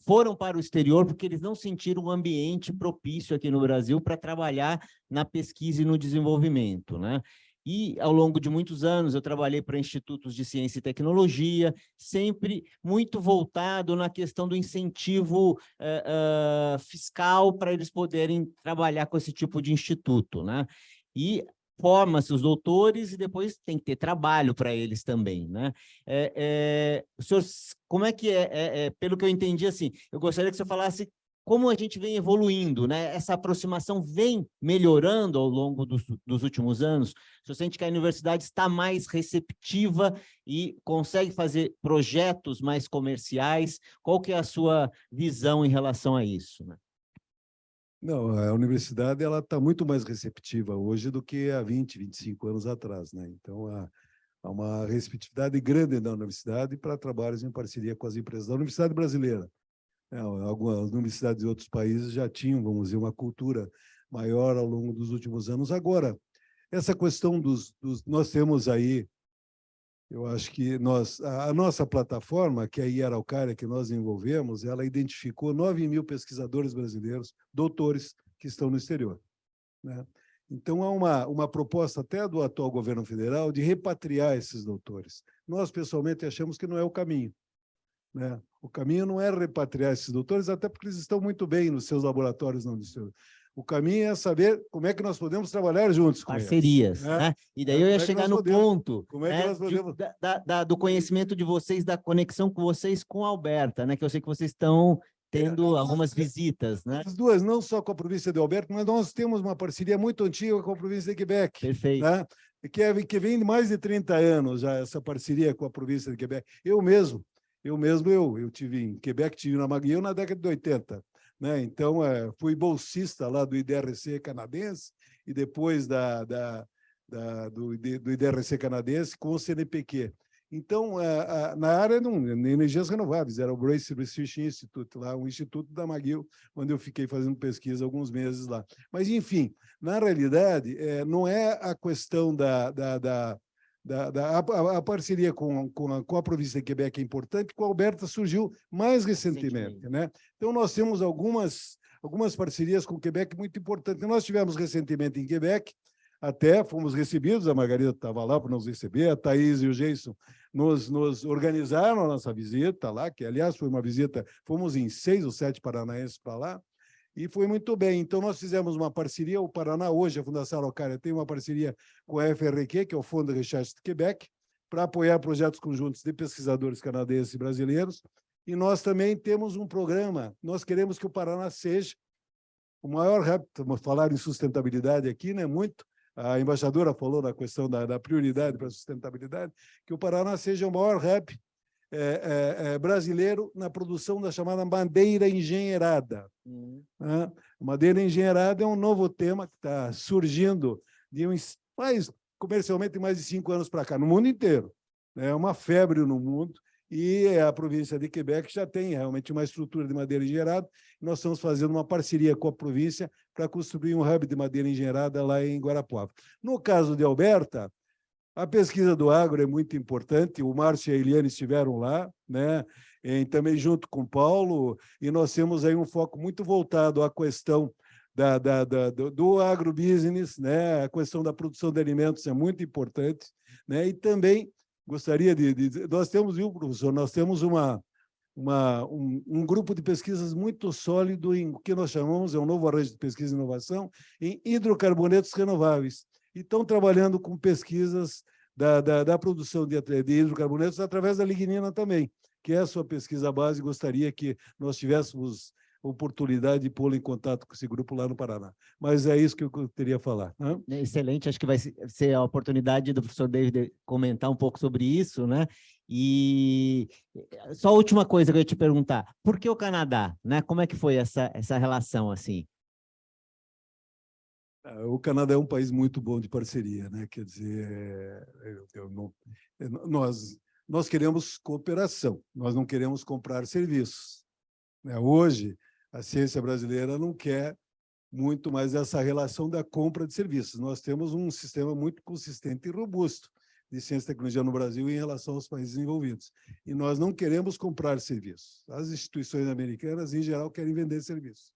foram para o exterior porque eles não sentiram um ambiente propício aqui no Brasil para trabalhar na pesquisa e no desenvolvimento, né? E, ao longo de muitos anos, eu trabalhei para institutos de ciência e tecnologia, sempre muito voltado na questão do incentivo fiscal para eles poderem trabalhar com esse tipo de instituto, né? E forma-se os doutores e depois tem que ter trabalho para eles também, né? O senhor, como é que pelo que eu entendi, assim, eu gostaria que o senhor falasse como a gente vem evoluindo, né? Essa aproximação vem melhorando ao longo dos últimos anos? O senhor sente que a universidade está mais receptiva e consegue fazer projetos mais comerciais? Qual que é a sua visão em relação a isso, né? Não, a universidade ela está muito mais receptiva hoje do que há 20, 25 anos atrás, né? Então, há uma receptividade grande da universidade para trabalhos em parceria com as empresas da Universidade Brasileira. Algumas universidades de outros países já tinham, vamos dizer, uma cultura maior ao longo dos últimos anos. Agora, essa questão nós temos aí, eu acho que a nossa plataforma, que é a Araucária, que nós desenvolvemos, ela identificou 9.000 pesquisadores brasileiros, doutores, que estão no exterior, né? Então, há uma proposta até do atual governo federal de repatriar esses doutores. Nós, pessoalmente, achamos que não é o caminho, né? O caminho não é repatriar esses doutores, até porque eles estão muito bem nos seus laboratórios no exterior. O caminho é saber como é que nós podemos trabalhar juntos com parcerias, eles, né? E daí eu ia chegar no ponto, como é que nós podemos... do conhecimento de vocês, da conexão com vocês com a Alberta, né? Que eu sei que vocês estão tendo algumas visitas, né? As duas, não só com a província de Alberta, mas nós temos uma parceria muito antiga com a província de Quebec. Perfeito. Né? Que vem de mais de 30 anos já, essa parceria com a província de Quebec. Eu tive em Quebec, tive na McGill na década de 80. Né? Então, fui bolsista lá do IDRC canadense e depois do IDRC canadense com o CNPq. Então, na área de energias renováveis, era o Brace Research Institute, lá, um instituto da McGill, onde eu fiquei fazendo pesquisa alguns meses lá. Mas, enfim, na realidade, não é a questão a parceria com a província de Quebec é importante, com a Alberta surgiu mais recentemente, né? Então, nós temos algumas parcerias com o Quebec muito importantes. Nós tivemos recentemente em Quebec, até fomos recebidos, a Margarida estava lá para nos receber, a Thaís e o Jason nos organizaram a nossa visita lá, que, aliás, foi uma visita, fomos em 6 ou 7 paranaenses para lá, e foi muito bem. Então, nós fizemos uma parceria, o Paraná hoje, a Fundação Araucária tem uma parceria com a FRQ, que é o Fundo de Recherche de Quebec, para apoiar projetos conjuntos de pesquisadores canadenses e brasileiros, e nós também temos um programa, nós queremos que o Paraná seja o maior hub, vamos falar em sustentabilidade aqui, né, muito, a embaixadora falou da questão da prioridade para a sustentabilidade, que o Paraná seja o maior hub brasileiro na produção da chamada madeira engenheirada. Né? Madeira engenheirada é um novo tema que está surgindo comercialmente mais de 5 anos para cá, no mundo inteiro. É uma febre no mundo, e a província de Quebec já tem realmente uma estrutura de madeira engenheirada. Nós estamos fazendo uma parceria com a província para construir um hub de madeira engenheirada lá em Guarapuava. No caso de Alberta, a pesquisa do agro é muito importante, o Márcio e a Eliane estiveram lá, né? Também junto com o Paulo, e nós temos aí um foco muito voltado à questão do agrobusiness, né? A questão da produção de alimentos é muito importante, né? E também gostaria de dizer, nós temos, viu, professor, nós temos um grupo de pesquisas muito sólido em o que nós chamamos, é um novo arranjo de pesquisa e inovação, em hidrocarbonetos renováveis. E estão trabalhando com pesquisas da produção de hidrocarbonetos através da lignina também, que é a sua pesquisa base. Gostaria que nós tivéssemos oportunidade de pô-lo em contato com esse grupo lá no Paraná. Mas é isso que eu teria a falar. Né? Excelente, acho que vai ser a oportunidade do professor David comentar um pouco sobre isso, né? E só a última coisa que eu ia te perguntar, por que o Canadá? Né? Como é que foi essa relação assim? O Canadá é um país muito bom de parceria, né? Quer dizer, nós queremos cooperação, nós não queremos comprar serviços. Hoje, a ciência brasileira não quer muito mais essa relação da compra de serviços. Nós temos um sistema muito consistente e robusto de ciência e tecnologia no Brasil em relação aos países desenvolvidos. E nós não queremos comprar serviços. As instituições americanas, em geral, querem vender serviços.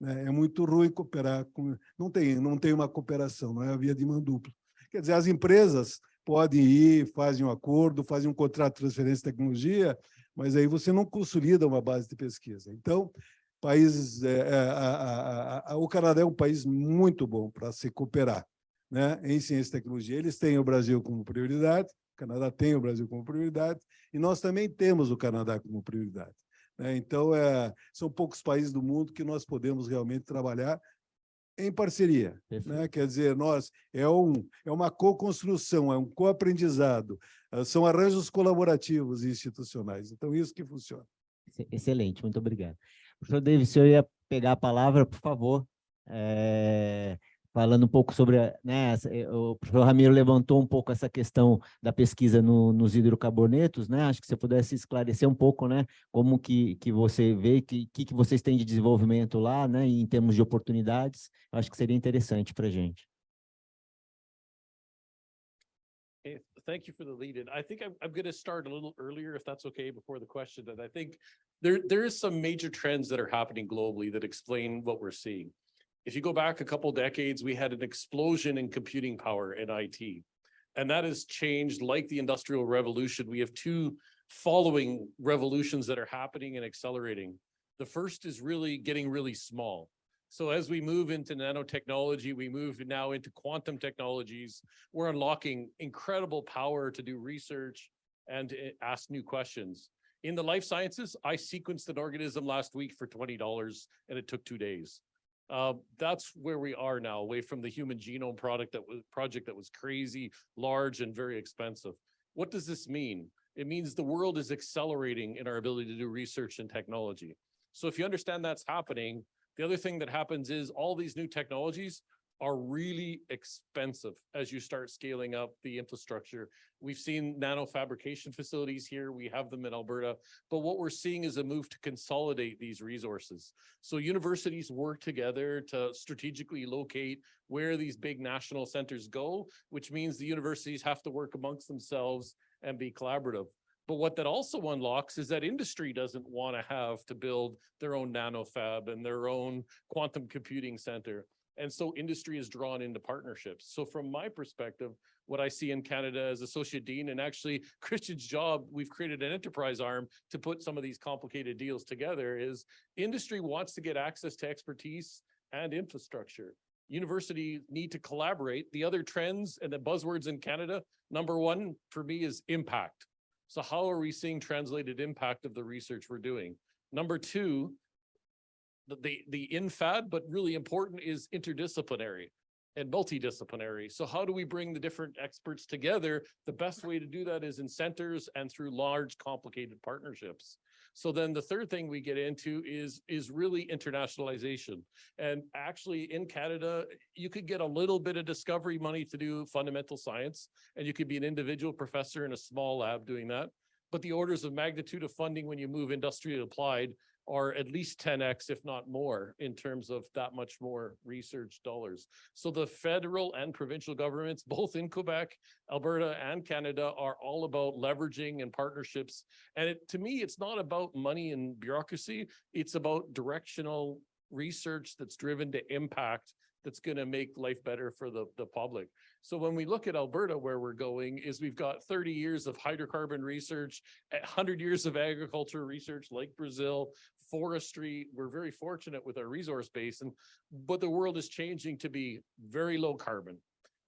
É muito ruim cooperar com... Não tem uma cooperação, não é a via de mão dupla. Quer dizer, as empresas podem ir, fazem um acordo, fazem um contrato de transferência de tecnologia, mas aí você não consolida uma base de pesquisa. Então, países... o Canadá é um país muito bom para se cooperar, né, em ciência e tecnologia. Eles têm o Brasil como prioridade, o Canadá tem o Brasil como prioridade, e nós também temos o Canadá como prioridade. Então, são poucos países do mundo que nós podemos realmente trabalhar em parceria, né? Quer dizer, é uma co-construção, é um co-aprendizado, são arranjos colaborativos e institucionais. Então, isso que funciona. Excelente, muito obrigado. Professor Davis, se eu ia pegar a palavra, por favor, falando um pouco sobre, né, o professor Ramiro levantou um pouco essa questão da pesquisa nos hidrocarbonetos, né? Acho que você pudesse esclarecer um pouco, né, como que você vê, que vocês têm de desenvolvimento lá, né, em termos de oportunidades. Eu acho que seria interessante para a gente. Thank you for the lead in. I think I'm going to start a little earlier, if that's okay, before the question. And I think there is some major trends that are happening globally that explain what we're seeing. If you go back a couple decades, we had an explosion in computing power in IT. And that has changed like the Industrial Revolution. We have two following revolutions that are happening and accelerating. The first is really getting really small. So as we move into nanotechnology, we move now into quantum technologies. We're unlocking incredible power to do research and to ask new questions. In the life sciences, I sequenced an organism last week for $20 and it took 2 days. That's where we are now, away from the human genome project that was crazy, large, and very expensive. What does this mean? It means the world is accelerating in our ability to do research and technology. So if you understand that's happening, the other thing that happens is all these new technologies are really expensive as you start scaling up the infrastructure. We've seen nanofabrication facilities here. We have them in Alberta. But what we're seeing is a move to consolidate these resources. So universities work together to strategically locate where these big national centers go, which means the universities have to work amongst themselves and be collaborative. But what that also unlocks is that industry doesn't want to have to build their own nanofab and their own quantum computing center. And so industry is drawn into partnerships. So from my perspective, what I see in Canada as Associate Dean, and actually Christian's job, we've created an enterprise arm to put some of these complicated deals together, is industry wants to get access to expertise and infrastructure. Universities need to collaborate. The other trends and the buzzwords in Canada, number one for me is impact. So how are we seeing translated impact of the research we're doing? Number two, the INFAD, but really important, is interdisciplinary and multidisciplinary. So how do we bring the different experts together? The best way to do that is in centers and through large, complicated partnerships. So then the third thing we get into is really internationalization. And actually in Canada, you could get a little bit of discovery money to do fundamental science, and you could be an individual professor in a small lab doing that. But the orders of magnitude of funding when you move industrially applied are at least 10x, if not more, in terms of that much more research dollars. So the federal and provincial governments, both in Quebec, Alberta, and Canada, are all about leveraging and partnerships. And to me, it's not about money and bureaucracy. It's about directional research that's driven to impact, that's going to make life better for the public. So when we look at Alberta, where we're going is we've got 30 years of hydrocarbon research, 100 years of agriculture research like Brazil, forestry. We're very fortunate with our resource base, but the world is changing to be very low carbon.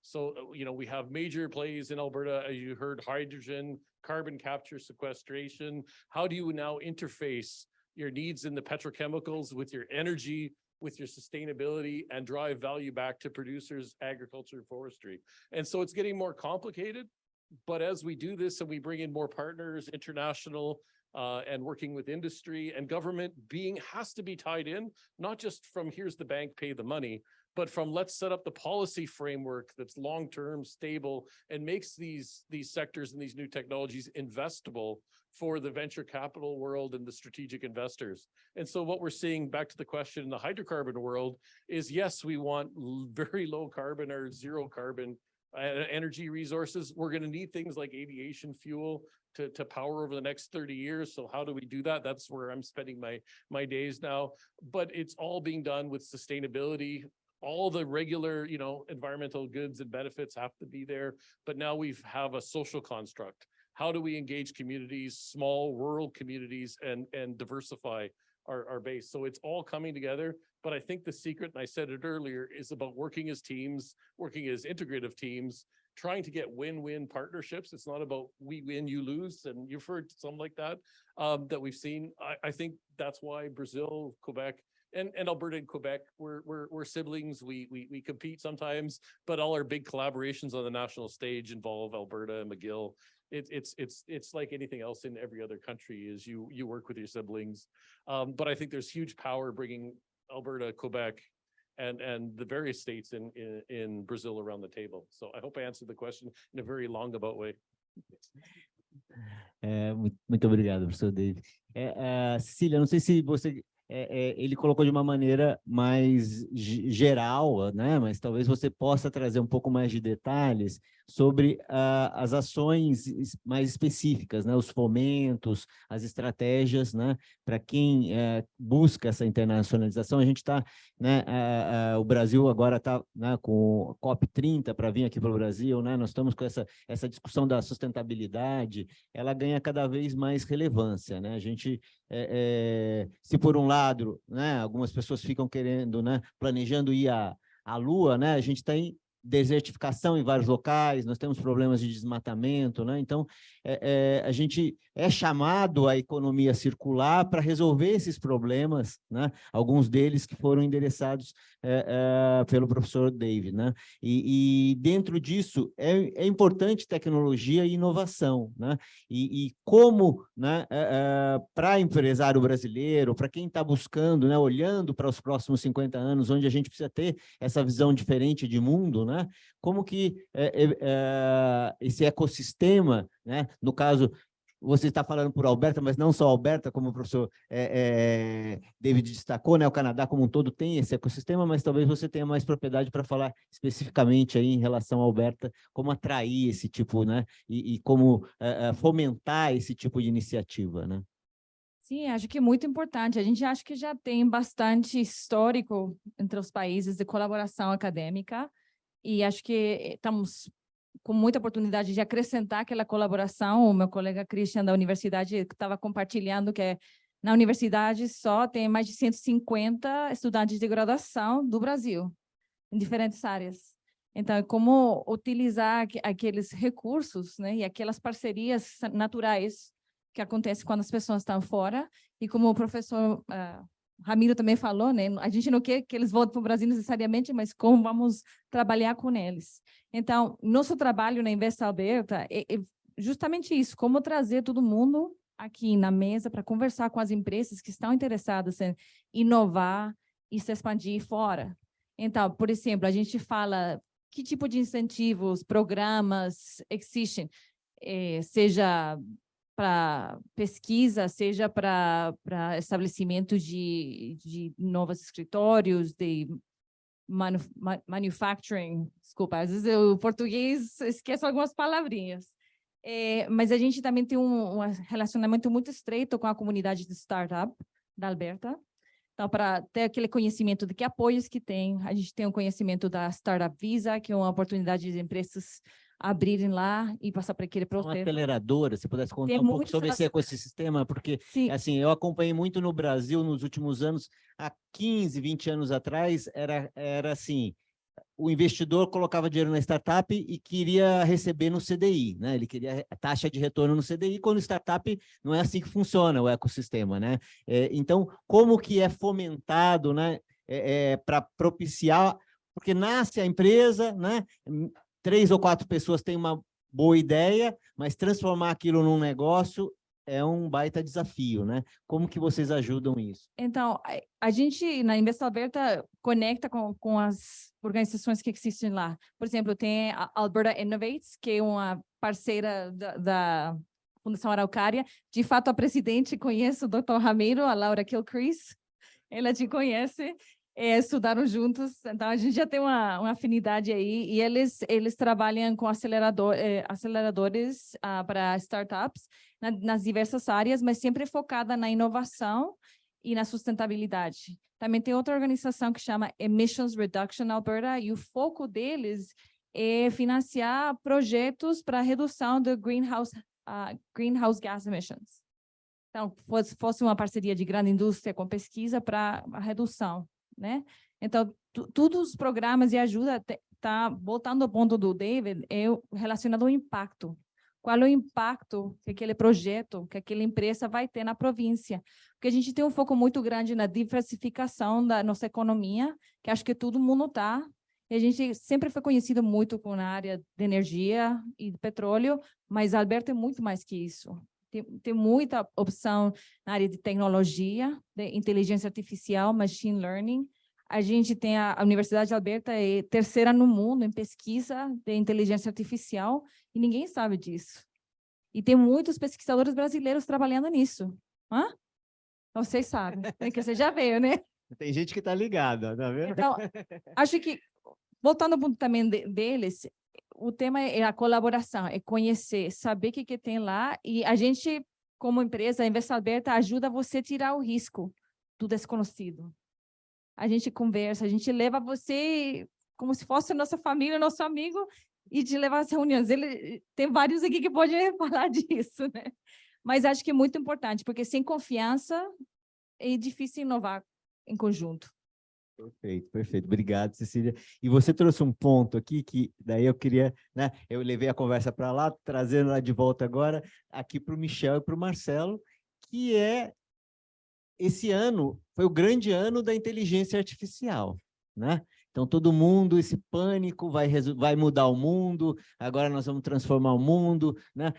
So, we have major plays in Alberta, as you heard, hydrogen, carbon capture, sequestration. How do you now interface your needs in the petrochemicals with your energy, with your sustainability, and drive value back to producers, agriculture, and forestry? And so it's getting more complicated, but as we do this and we bring in more partners, international, and working with industry and government, has to be tied in, not just from here's the bank, pay the money, but from let's set up the policy framework that's long-term, stable, and makes these sectors and these new technologies investable for the venture capital world and the strategic investors. And so what we're seeing, back to the question in the hydrocarbon world, is yes, we want very low carbon or zero carbon energy resources. We're going to need things like aviation fuel to power over the next 30 years. So how do we do that? That's where I'm spending my days now. But it's all being done with sustainability. All the regular, environmental goods and benefits have to be there. But now we have a social construct. How do we engage communities, small rural communities, and diversify our base? So it's all coming together. But I think the secret, and I said it earlier, is about working as teams, working as integrative teams, trying to get win-win partnerships. It's not about we win, you lose, and you've heard something like that, that we've seen. I think that's why Brazil, Quebec, and Alberta and Quebec, we're siblings. We compete sometimes, but all our big collaborations on the national stage involve Alberta and McGill. It's like anything else in every other country, is you work with your siblings. But I think there's huge power bringing Alberta, Quebec, and the various states in Brazil around the table. So I hope I answered the question in a very roundabout way. Muito obrigado, professor David. Cecília, não sei se você... ele colocou de uma maneira mais geral, né? Mas talvez você possa trazer um pouco mais de detalhes sobre as ações mais específicas, né? Os fomentos, as estratégias, né? Para quem busca essa internacionalização. A gente está, né? O Brasil agora está, né, com o COP30 para vir aqui para o Brasil, né? Nós estamos com essa discussão da sustentabilidade, ela ganha cada vez mais relevância, né? A gente, se por um lado, né, algumas pessoas ficam querendo, né, planejando ir à Lua, né? A gente tem desertificação em vários locais, nós temos problemas de desmatamento, né? Então, a gente é chamado à economia circular para resolver esses problemas, né? Alguns deles que foram endereçados pelo professor David, né? E dentro disso, é importante tecnologia e inovação, né? E como, né, para empresário brasileiro, para quem está buscando, né, olhando para os próximos 50 anos, onde a gente precisa ter essa visão diferente de mundo, né? Como que esse ecossistema, né? No caso, você está falando por Alberta, mas não só Alberta, como o professor David destacou, né? O Canadá como um todo tem esse ecossistema, mas talvez você tenha mais propriedade para falar especificamente aí em relação a Alberta, como atrair esse tipo, né? E como fomentar esse tipo de iniciativa, né? Sim, acho que é muito importante. A gente acha que já tem bastante histórico entre os países de colaboração acadêmica, e acho que estamos com muita oportunidade de acrescentar aquela colaboração. O meu colega Christian da universidade estava compartilhando que na universidade só tem mais de 150 estudantes de graduação do Brasil, em diferentes áreas. Então, como utilizar aqueles recursos, né, e aquelas parcerias naturais que acontecem quando as pessoas estão fora, e como o professor Ramiro também falou, né? A gente não quer que eles voltem para o Brasil necessariamente, mas como vamos trabalhar com eles. Então, nosso trabalho na Invest Alberta é justamente isso, como trazer todo mundo aqui na mesa para conversar com as empresas que estão interessadas em inovar e se expandir fora. Então, por exemplo, a gente fala que tipo de incentivos, programas existem, seja para pesquisa, seja para estabelecimento de novos escritórios, de manufacturing, desculpa, às vezes o português esqueço algumas palavrinhas. Mas a gente também tem um relacionamento muito estreito com a comunidade de startup da Alberta. Então, para ter aquele conhecimento de que apoios que tem, a gente tem um conhecimento da Startup Visa, que é uma oportunidade de empresas abrirem lá e passar para aquele processo. Uma aceleradora, se pudesse contar um pouco sobre esse ecossistema, porque, sim, assim, eu acompanhei muito no Brasil nos últimos anos, há 15, 20 anos atrás, era assim, o investidor colocava dinheiro na startup e queria receber no CDI, né? Ele queria a taxa de retorno no CDI, quando startup não é assim que funciona o ecossistema, né? Então, como que é fomentado, né? Para propiciar, porque nasce a empresa, né? 3 ou 4 pessoas têm uma boa ideia, mas transformar aquilo num negócio é um baita desafio, né? Como que vocês ajudam isso? Então, a gente, na Invest Alberta, conecta com as organizações que existem lá. Por exemplo, tem a Alberta Innovates, que é uma parceira da Fundação Araucária. De fato, a presidente conhece o Dr. Ramiro, a Laura Kilcrease. Ela te conhece. estudaram juntos, então a gente já tem uma afinidade aí, e eles trabalham com aceleradores para startups nas diversas áreas, mas sempre focada na inovação e na sustentabilidade. Também tem outra organização que chama Emissions Reduction Alberta, e o foco deles é financiar projetos para redução do greenhouse gas emissions. Então, fosse uma parceria de grande indústria com pesquisa para a redução, né? Então, todos os programas de ajuda voltando ao ponto do David, é relacionado ao impacto. Qual é o impacto que aquele projeto, que aquela empresa vai ter na província? Porque a gente tem um foco muito grande na diversificação da nossa economia, que acho que todo mundo está. E a gente sempre foi conhecido muito com a área de energia e de petróleo, mas Alberta é muito mais que isso. Tem muita opção na área de tecnologia, de inteligência artificial, machine learning. A gente tem a Universidade de Alberta é terceira no mundo em pesquisa de inteligência artificial e ninguém sabe disso. E tem muitos pesquisadores brasileiros trabalhando nisso. Hã? Vocês sabem, porque você já veio, né? Tem gente que está ligada, tá vendo? Então, acho que, voltando ao ponto também deles, o tema é a colaboração, é conhecer, saber o que tem lá, e a gente, como empresa, a Invest Alberta ajuda você a tirar o risco do desconhecido. A gente conversa, a gente leva você como se fosse nossa família, nosso amigo, e te levar às reuniões. Tem vários aqui que podem falar disso, né? Mas acho que é muito importante, porque sem confiança é difícil inovar em conjunto. Perfeito, perfeito. Obrigado, Cecília. E você trouxe um ponto aqui que daí eu queria, né? Eu levei a conversa para lá, trazendo ela de volta agora aqui para o Michel e para o Marcelo, que é esse ano foi o grande ano da inteligência artificial, né? Então, todo mundo, esse pânico vai mudar o mundo, agora nós vamos transformar o mundo, né?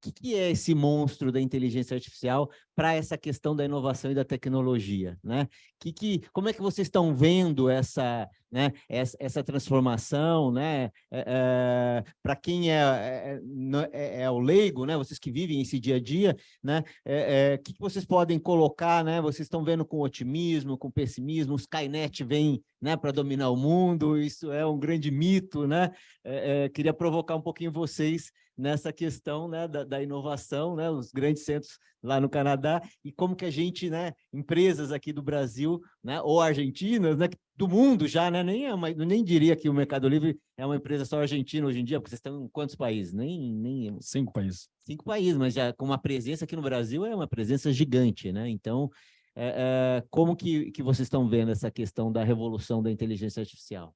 O que é esse monstro da inteligência artificial para essa questão da inovação e da tecnologia, né? Como é que vocês estão vendo essa transformação, né? Para quem é o leigo, né? Vocês que vivem esse dia a dia, né? O que vocês podem colocar, né? Vocês estão vendo com otimismo, com pessimismo, o Skynet vem, né, para dominar o mundo, isso é um grande mito, né? Queria provocar um pouquinho vocês nessa questão, né, da inovação, né, os grandes centros lá no Canadá, e como que a gente, né, empresas aqui do Brasil, né, ou argentinas, né, do mundo já, né, nem diria que o Mercado Livre é uma empresa só argentina hoje em dia, porque vocês estão em quantos países? Nem 5 países. 5 países, mas já com uma presença aqui no Brasil é uma presença gigante, né? Então, como que vocês estão vendo essa questão da revolução da inteligência artificial?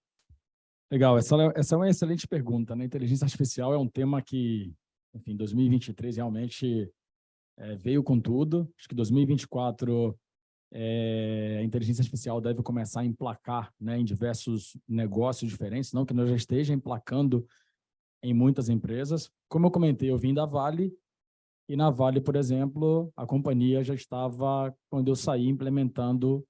Legal, essa é uma excelente pergunta, né? Inteligência artificial é um tema que, enfim, 2023 realmente veio com tudo. Acho que 2024 a inteligência artificial deve começar a emplacar, né, em diversos negócios diferentes, não que nós já esteja emplacando em muitas empresas. Como eu comentei, eu vim da Vale, e na Vale, por exemplo, a companhia já estava, quando eu saí, implementando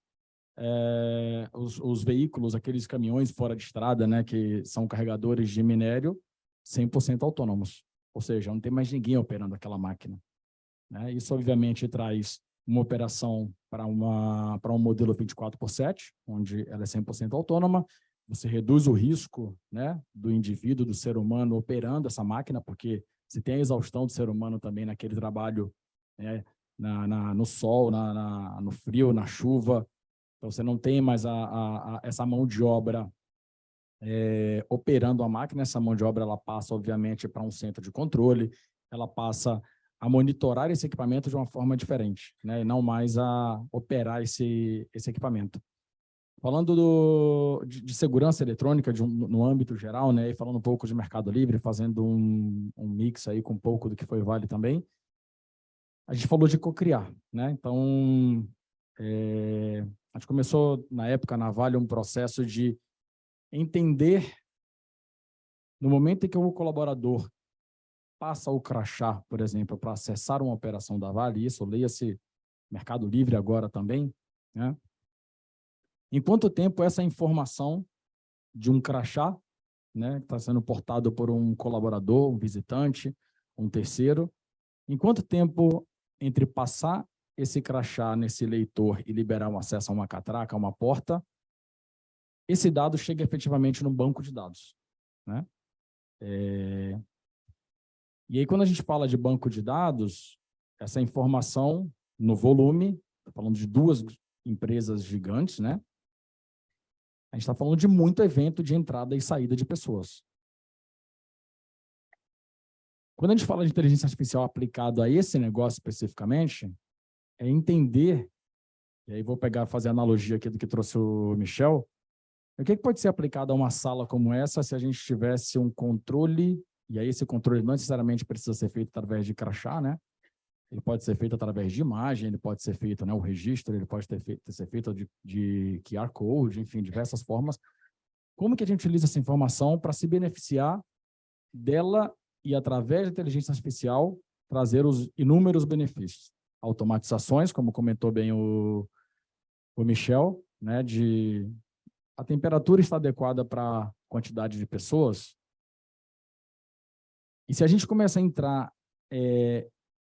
os veículos, aqueles caminhões fora de estrada, né, que são carregadores de minério 100% autônomos. Ou seja, não tem mais ninguém operando aquela máquina, né? Isso, obviamente, traz uma operação para um modelo 24/7, onde ela é 100% autônoma. Você reduz o risco, né, do indivíduo, do ser humano operando essa máquina, porque se tem a exaustão do ser humano também naquele trabalho, né, no sol, no frio, na chuva. Então, você não tem mais essa mão de obra operando a máquina. Essa mão de obra ela passa, obviamente, para um centro de controle, ela passa a monitorar esse equipamento de uma forma diferente, né? E não mais a operar esse equipamento. Falando de segurança eletrônica no âmbito geral, né? E falando um pouco de Mercado Livre, fazendo um mix aí com um pouco do que foi Vale também, a gente falou de cocriar, né? Então, a gente começou, na época, na Vale, um processo de entender, no momento em que o colaborador passa o crachá, por exemplo, para acessar uma operação da Vale, isso leia-se Mercado Livre agora também, né? Em quanto tempo essa informação de um crachá, né, que está sendo portado por um colaborador, um visitante, um terceiro, em quanto tempo entre passar esse crachá nesse leitor e liberar um acesso a uma catraca, a uma porta, esse dado chega efetivamente no banco de dados, né? E aí, quando a gente fala de banco de dados, essa informação no volume, estou falando de 2 empresas gigantes, né? A gente está falando de muito evento de entrada e saída de pessoas. Quando a gente fala de inteligência artificial aplicado a esse negócio especificamente, é entender, e aí vou fazer a analogia aqui do que trouxe o Michel, o que pode ser aplicado a uma sala como essa se a gente tivesse um controle, e aí esse controle não necessariamente precisa ser feito através de crachá, né? Ele pode ser feito através de imagem, ele pode ser feito, né, o registro, ele pode ser feito de QR Code, enfim, diversas formas. Como que a gente utiliza essa informação para se beneficiar dela e, através da inteligência artificial, trazer os inúmeros benefícios? Automatizações, como comentou bem o Michel, né, a temperatura está adequada para a quantidade de pessoas. E se a gente começa a entrar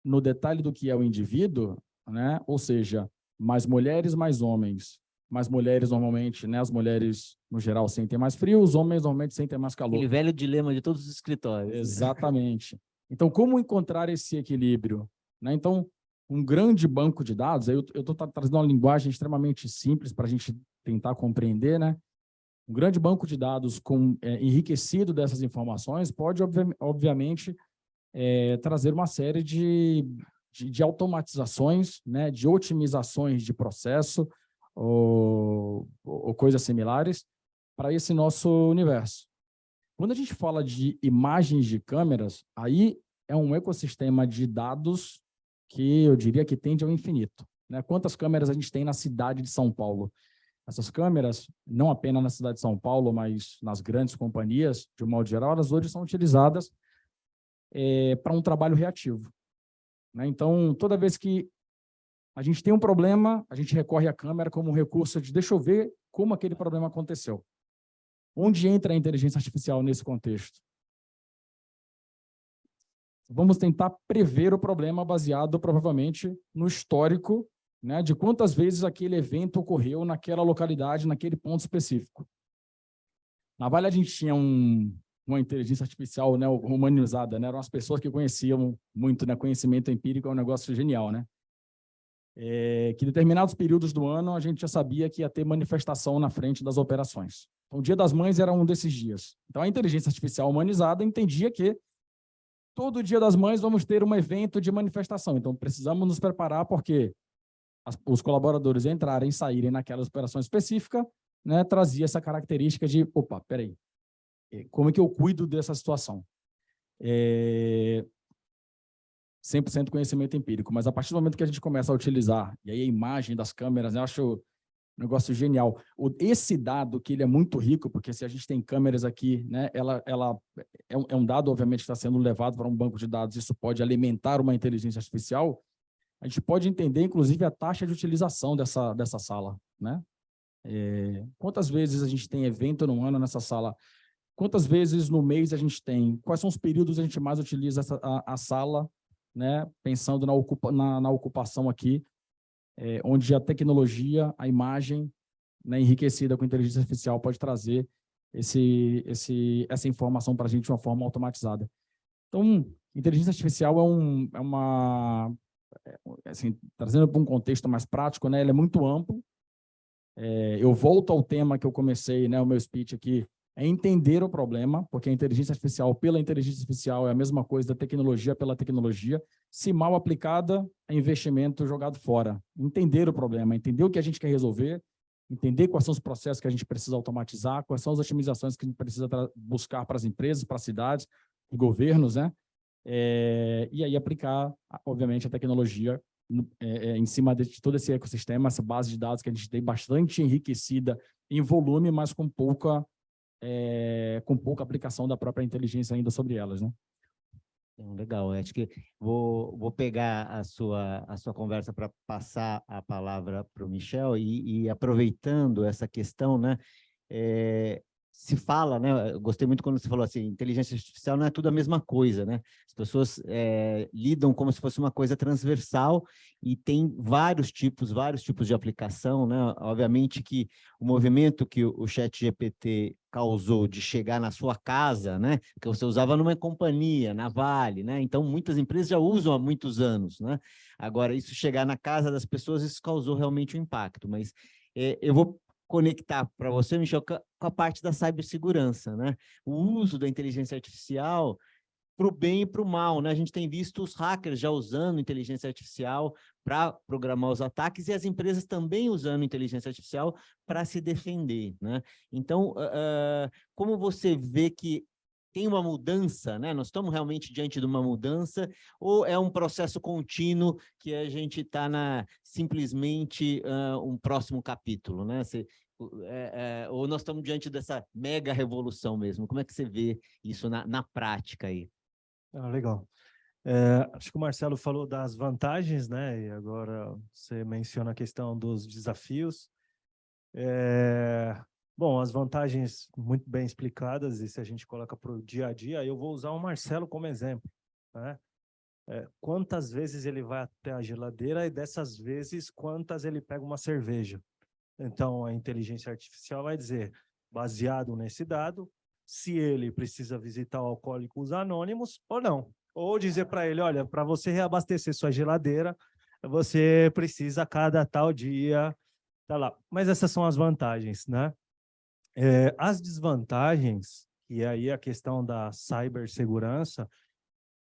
no detalhe do que é o indivíduo, né, ou seja, mais mulheres, mais homens. Mais mulheres normalmente, né, as mulheres no geral sentem mais frio, os homens normalmente sentem mais calor. Aquele velho dilema de todos os escritórios. Exatamente. Então, como encontrar esse equilíbrio, né? Então, um grande banco de dados, eu estou trazendo uma linguagem extremamente simples para a gente tentar compreender, né? Um grande banco de dados enriquecido dessas informações pode, obviamente, trazer uma série de automatizações, né? De otimizações de processo ou coisas similares para esse nosso universo. Quando a gente fala de imagens de câmeras, aí é um ecossistema de dados que eu diria que tende ao infinito, né? Quantas câmeras a gente tem na cidade de São Paulo? Essas câmeras, não apenas na cidade de São Paulo, mas nas grandes companhias, de um modo geral, elas hoje são utilizadas para um trabalho reativo, né? Então, toda vez que a gente tem um problema, a gente recorre à câmera como um recurso de deixa eu ver como aquele problema aconteceu. Onde entra a inteligência artificial nesse contexto? Vamos tentar prever o problema baseado, provavelmente, no histórico, né, de quantas vezes aquele evento ocorreu naquela localidade, naquele ponto específico. Na Vale, a gente tinha uma inteligência artificial, né, humanizada, né, eram as pessoas que conheciam muito, né, conhecimento empírico é um negócio genial, né? Que em determinados períodos do ano a gente já sabia que ia ter manifestação na frente das operações. Então, o Dia das Mães era um desses dias. Então, a inteligência artificial humanizada entendia que todo Dia das Mães vamos ter um evento de manifestação. Então, precisamos nos preparar porque os colaboradores entrarem e saírem naquela operação específica, né, trazia essa característica de, opa, peraí, como é que eu cuido dessa situação? 100% conhecimento empírico, mas a partir do momento que a gente começa a utilizar, e aí a imagem das câmeras, eu acho um negócio genial. Esse dado, que ele é muito rico, porque se a gente tem câmeras aqui, né, ela é um dado, obviamente, que está sendo levado para um banco de dados, isso pode alimentar uma inteligência artificial, a gente pode entender, inclusive, a taxa de utilização dessa sala, né? Quantas vezes a gente tem evento no ano nessa sala? Quantas vezes no mês a gente tem? Quais são os períodos que a gente mais utiliza a sala, né? Pensando na ocupação aqui, onde a tecnologia, a imagem, né, enriquecida com inteligência artificial pode trazer essa informação para a gente de uma forma automatizada. Então, inteligência artificial assim, trazendo para um contexto mais prático, né, ele é muito amplo. Eu volto ao tema que eu comecei, né, o meu speech aqui, é entender o problema, porque a inteligência artificial pela inteligência artificial é a mesma coisa da tecnologia pela tecnologia. Se mal aplicada, é investimento jogado fora. Entender o problema, entender o que a gente quer resolver, entender quais são os processos que a gente precisa automatizar, quais são as otimizações que a gente precisa buscar para as empresas, para as cidades, os governos, né? E aí aplicar, obviamente, a tecnologia em cima de todo esse ecossistema, essa base de dados que a gente tem bastante enriquecida em volume, mas com pouca aplicação da própria inteligência ainda sobre elas, né? Legal, acho que vou pegar a sua conversa para passar a palavra para o Michel e aproveitando essa questão, né? se fala, né? Eu gostei muito quando você falou assim, inteligência artificial não é tudo a mesma coisa, né? As pessoas lidam como se fosse uma coisa transversal e tem vários tipos de aplicação, né? Obviamente que o movimento que o ChatGPT causou de chegar na sua casa, né? Que você usava numa companhia, na Vale, né? Então, muitas empresas já usam há muitos anos, né? Agora, isso chegar na casa das pessoas, isso causou realmente um impacto, mas eu vou conectar para você, Michel, com a parte da cibersegurança, né? O uso da inteligência artificial para o bem e para o mal, né? A gente tem visto os hackers já usando inteligência artificial para programar os ataques e as empresas também usando inteligência artificial para se defender, né? Então, como você vê que tem uma mudança, né? Nós estamos realmente diante de uma mudança ou é um processo contínuo que a gente está simplesmente um próximo capítulo, né? Ou nós estamos diante dessa mega revolução mesmo? Como é que você vê isso na prática aí? Legal. Acho que o Marcelo falou das vantagens, né? E agora você menciona a questão dos desafios. Bom, as vantagens muito bem explicadas, e se a gente coloca para o dia a dia, eu vou usar o Marcelo como exemplo, né? Quantas vezes ele vai até a geladeira e dessas vezes quantas ele pega uma cerveja. Então, a inteligência artificial vai dizer, baseado nesse dado, se ele precisa visitar Alcoólicos Anônimos ou não. Ou dizer para ele, olha, para você reabastecer sua geladeira, você precisa a cada tal dia, tá lá. Mas essas são as vantagens, né? As desvantagens, e aí a questão da cibersegurança,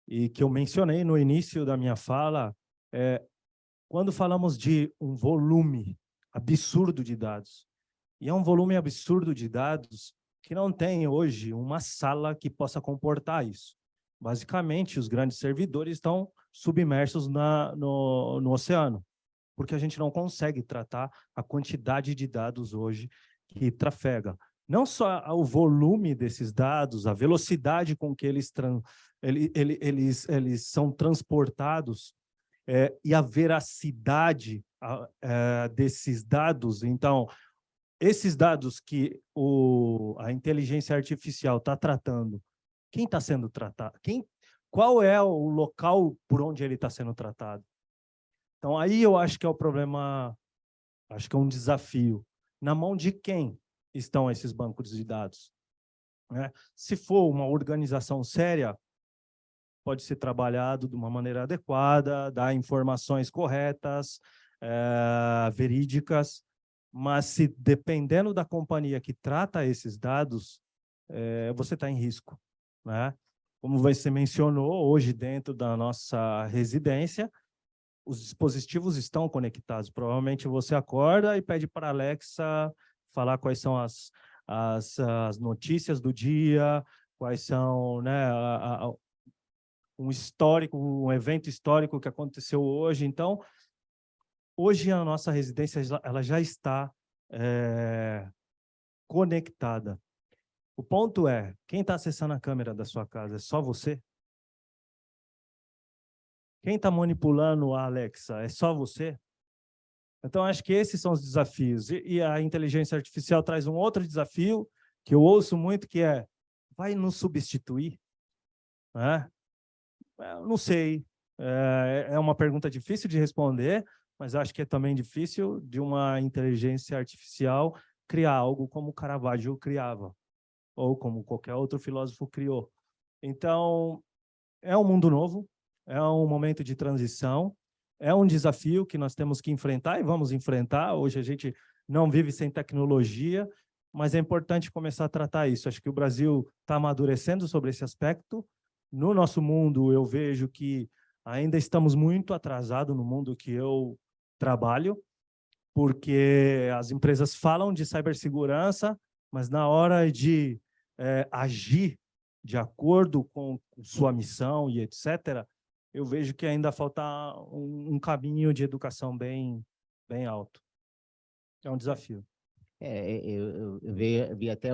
e que eu mencionei no início da minha fala, quando falamos de um volume absurdo de dados, e é um volume absurdo de dados que não tem hoje uma sala que possa comportar isso. Basicamente, os grandes servidores estão submersos no oceano, porque a gente não consegue tratar a quantidade de dados hoje que trafega. Não só o volume desses dados, a velocidade com que eles são transportados, e a veracidade desses dados. Então, esses dados que a inteligência artificial está tratando, quem está sendo tratado? Qual é o local por onde ele está sendo tratado? Então, aí eu acho que é o problema, acho que é um desafio. Na mão de quem estão esses bancos de dados? Né? Se for uma organização séria, pode ser trabalhado de uma maneira adequada, dar informações corretas, verídicas, mas se dependendo da companhia que trata esses dados, você está em risco, né? Como você mencionou, hoje dentro da nossa residência, os dispositivos estão conectados. Provavelmente você acorda e pede para a Alexa falar quais são as notícias do dia, quais são, né, um histórico, um evento histórico que aconteceu hoje. Então, hoje a nossa residência ela já está conectada. O ponto é, quem está acessando a câmera da sua casa? É só você? Quem está manipulando a Alexa? É só você? Então, acho que esses são os desafios. E a inteligência artificial traz um outro desafio, que eu ouço muito, que vai nos substituir? Né? Não sei. É uma pergunta difícil de responder, mas acho que é também difícil de uma inteligência artificial criar algo como Caravaggio criava, ou como qualquer outro filósofo criou. Então, é um mundo novo, é um momento de transição, é um desafio que nós temos que enfrentar e vamos enfrentar. Hoje a gente não vive sem tecnologia, mas é importante começar a tratar isso. Acho que o Brasil está amadurecendo sobre esse aspecto. No nosso mundo, eu vejo que ainda estamos muito atrasados no mundo que eu trabalho, porque as empresas falam de cibersegurança, mas na hora de agir de acordo com sua missão e etc., eu vejo que ainda falta um caminho de educação bem alto. É um desafio. Eu vi até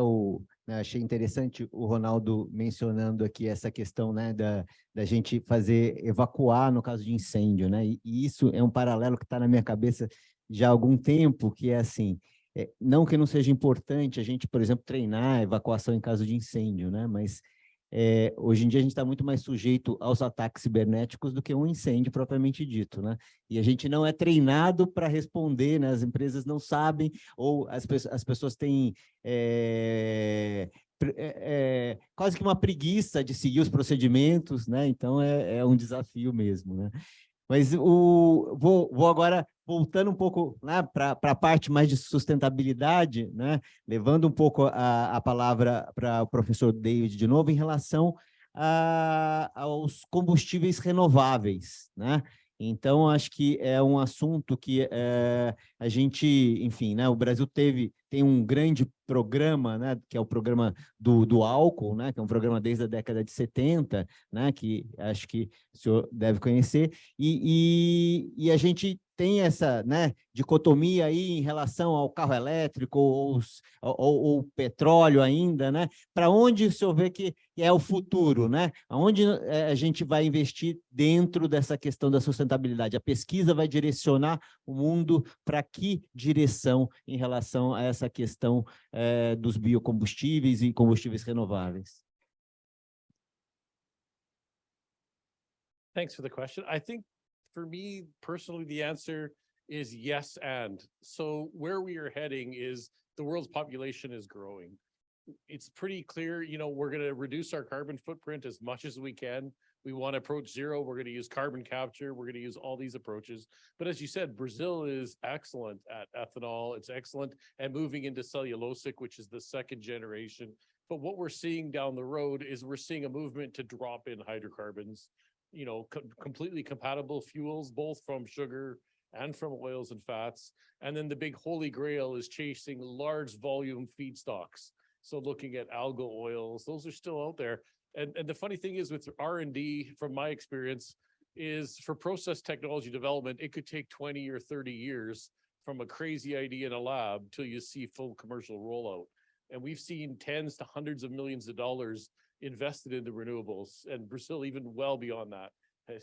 né, achei interessante o Ronaldo mencionando aqui essa questão, né, da gente evacuar no caso de incêndio, né? E isso é um paralelo que está na minha cabeça já há algum tempo, que é assim, não que não seja importante a gente, por exemplo, treinar a evacuação em caso de incêndio, né? Mas hoje em dia a gente está muito mais sujeito aos ataques cibernéticos do que um incêndio propriamente dito, né? E a gente não é treinado para responder, né? As empresas não sabem, ou as pessoas têm quase que uma preguiça de seguir os procedimentos, né? Então é um desafio mesmo, né? Mas vou agora voltando um pouco, né, para a parte mais de sustentabilidade, né, levando um pouco a palavra para o professor David de novo em relação aos combustíveis renováveis, né? Então, acho que é um assunto que a gente, enfim, né, o Brasil tem um grande programa, né, que é o programa do álcool, né, que é um programa desde a década de 70, né, que acho que o senhor deve conhecer, e a gente tem essa, né, dicotomia aí em relação ao carro elétrico ou petróleo ainda, né? Para onde o senhor vê que é o futuro, né? Aonde a gente vai investir dentro dessa questão da sustentabilidade? A pesquisa vai direcionar o mundo para que direção em relação a essa questão dos biocombustíveis e combustíveis renováveis? Thanks for the question. I think for me personally, the answer is yes and. So where we are heading is the world's population is growing. It's pretty clear, you know, we're going to reduce our carbon footprint as much as we can. We want to approach zero. We're going to use carbon capture. We're going to use all these approaches. But as you said, Brazil is excellent at ethanol. It's excellent at moving into cellulosic, which is the second generation. But what we're seeing down the road is we're seeing a movement to drop in hydrocarbons, you know, completely compatible fuels, both from sugar and from oils and fats. And then the big holy grail is chasing large volume feedstocks. So looking at algal oils, those are still out there. And the funny thing is with R&D, from my experience, is for process technology development, it could take 20 or 30 years from a crazy idea in a lab till you see full commercial rollout. And we've seen tens to hundreds of millions of dollars invested into renewables, and Brazil even well beyond that,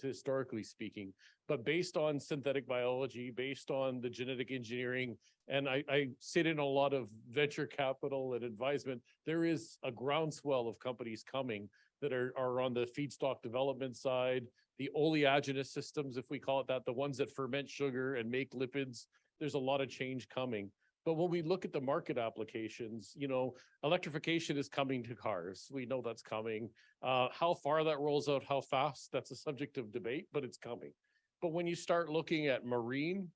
historically speaking. But based on synthetic biology, based on the genetic engineering, and I sit in a lot of venture capital and advisement, there is a groundswell of companies coming that are on the feedstock development side, the oleaginous systems, if we call it that, the ones that ferment sugar and make lipids. There's a lot of change coming. But when we look at the market applications, you know, electrification is coming to cars. We know that's coming. How far that rolls out, how fast, that's a subject of debate, but it's coming. But when you start looking at marine,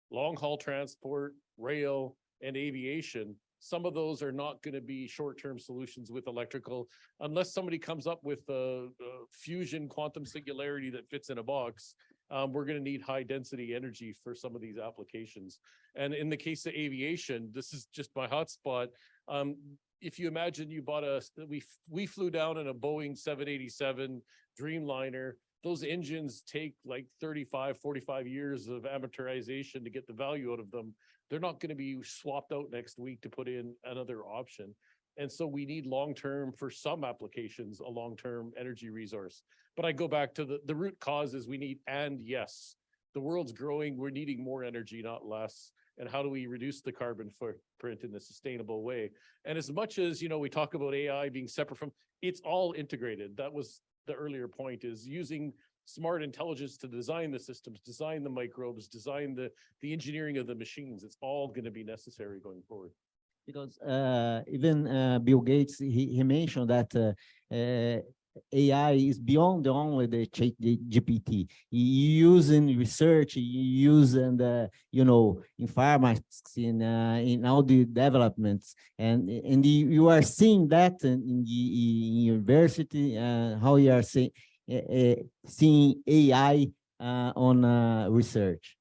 long-haul transport, rail, and aviation, some of those are not going to be short-term solutions with electrical, unless somebody comes up with a fusion quantum singularity that fits in a box. We're going to need high density energy for some of these applications. And in the case of aviation, this is just my hotspot. If you imagine you bought we flew down in a Boeing 787 Dreamliner, those engines take like 35, 45 years of amortization to get the value out of them. They're not going to be swapped out next week to put in another option. And so we need long-term, for some applications, a long-term energy resource. But I go back to the root cause is we need, and yes, the world's growing, we're needing more energy, not less. And how do we reduce the carbon footprint in a sustainable way? And as much as, you know, we talk about AI being separate from, it's all integrated. That was the earlier point, is using smart intelligence to design the systems, design the microbes, design the engineering of the machines. It's all going to be necessary going forward. Because even Bill Gates, he mentioned that AI is beyond only the GPT. You use in research, you use in you know, in pharmacy, in all the developments, and you are seeing that in the university, how you are seeing AI on research.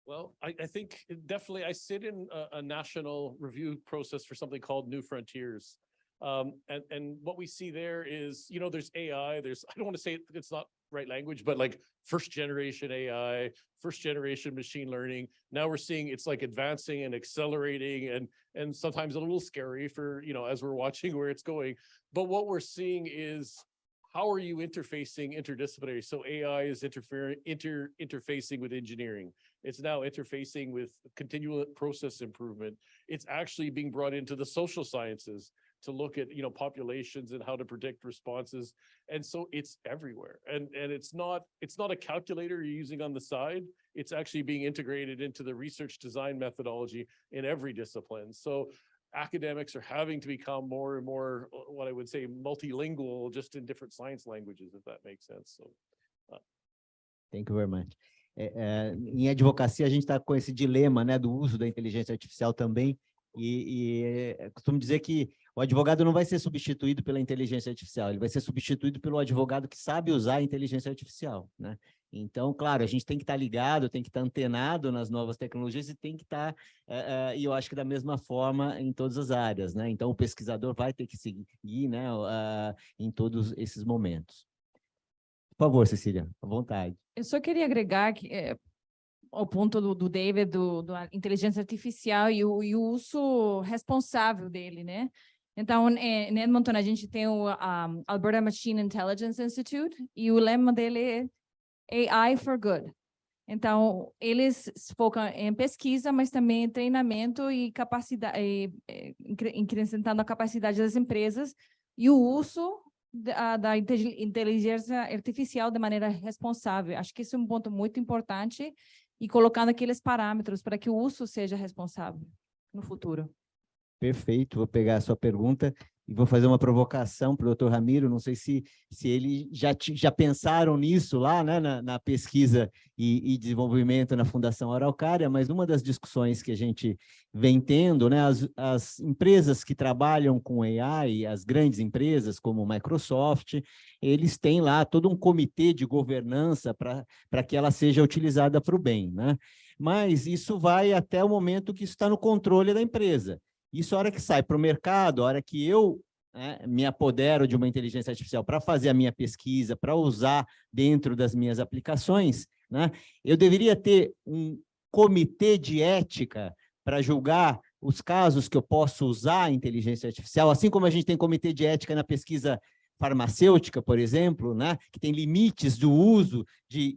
Well, I think definitely I sit in a national review process for something called New Frontiers. And what we see there is, you know, there's AI, I don't want to say it's not right language, but like first generation AI, first generation machine learning. Now we're seeing it's like advancing and accelerating and sometimes a little scary for, you know, as we're watching where it's going. But what we're seeing is, how are you interfacing interdisciplinary? So AI is interfacing with engineering. It's now interfacing with continual process improvement. It's actually being brought into the social sciences to look at, populations and how to predict responses. And so it's everywhere. And it's not a calculator you're using on the side. It's actually being integrated into the research design methodology in every discipline. So academics are having to become more and more, what I would say, multilingual, just in different science languages, if that makes sense. So, Thank you very much. Em advocacia, a gente está com esse dilema, né, do uso da inteligência artificial também, e costumo dizer que o advogado não vai ser substituído pela inteligência artificial, ele vai ser substituído pelo advogado que sabe usar a inteligência artificial, né? Então, claro, a gente tem que estar ligado, tem que estar antenado nas novas tecnologias e tem que estar, e eu acho que da mesma forma em todas as áreas, né? Então, o pesquisador vai ter que seguir, né, em todos esses momentos. Por favor, Cecília, à vontade. Eu só queria agregar que, ao ponto do David, da inteligência artificial e o uso responsável dele, né? Então, em Edmonton, a gente tem o Alberta Machine Intelligence Institute e o lema dele é AI for Good. Então, eles focam em pesquisa, mas também em treinamento e capacidade, acrescentando a capacidade das empresas e o uso da inteligência artificial de maneira responsável. Acho que esse é um ponto muito importante e colocando aqueles parâmetros para que o uso seja responsável no futuro. Perfeito, vou pegar a sua pergunta e vou fazer uma provocação para o Dr. Ramiro, não sei se eles já pensaram nisso lá, né, na pesquisa e desenvolvimento na Fundação Araucária, mas uma das discussões que a gente vem tendo, né, as empresas que trabalham com AI, as grandes empresas como Microsoft, eles têm lá todo um comitê de governança para que ela seja utilizada para o bem, né? Mas isso vai até o momento que isso está no controle da empresa. Isso, a hora que sai para o mercado, a hora que eu me apodero de uma inteligência artificial para fazer a minha pesquisa, para usar dentro das minhas aplicações, né, eu deveria ter um comitê de ética para julgar os casos que eu posso usar a inteligência artificial, assim como a gente tem comitê de ética na pesquisa farmacêutica, por exemplo, né, que tem limites do uso de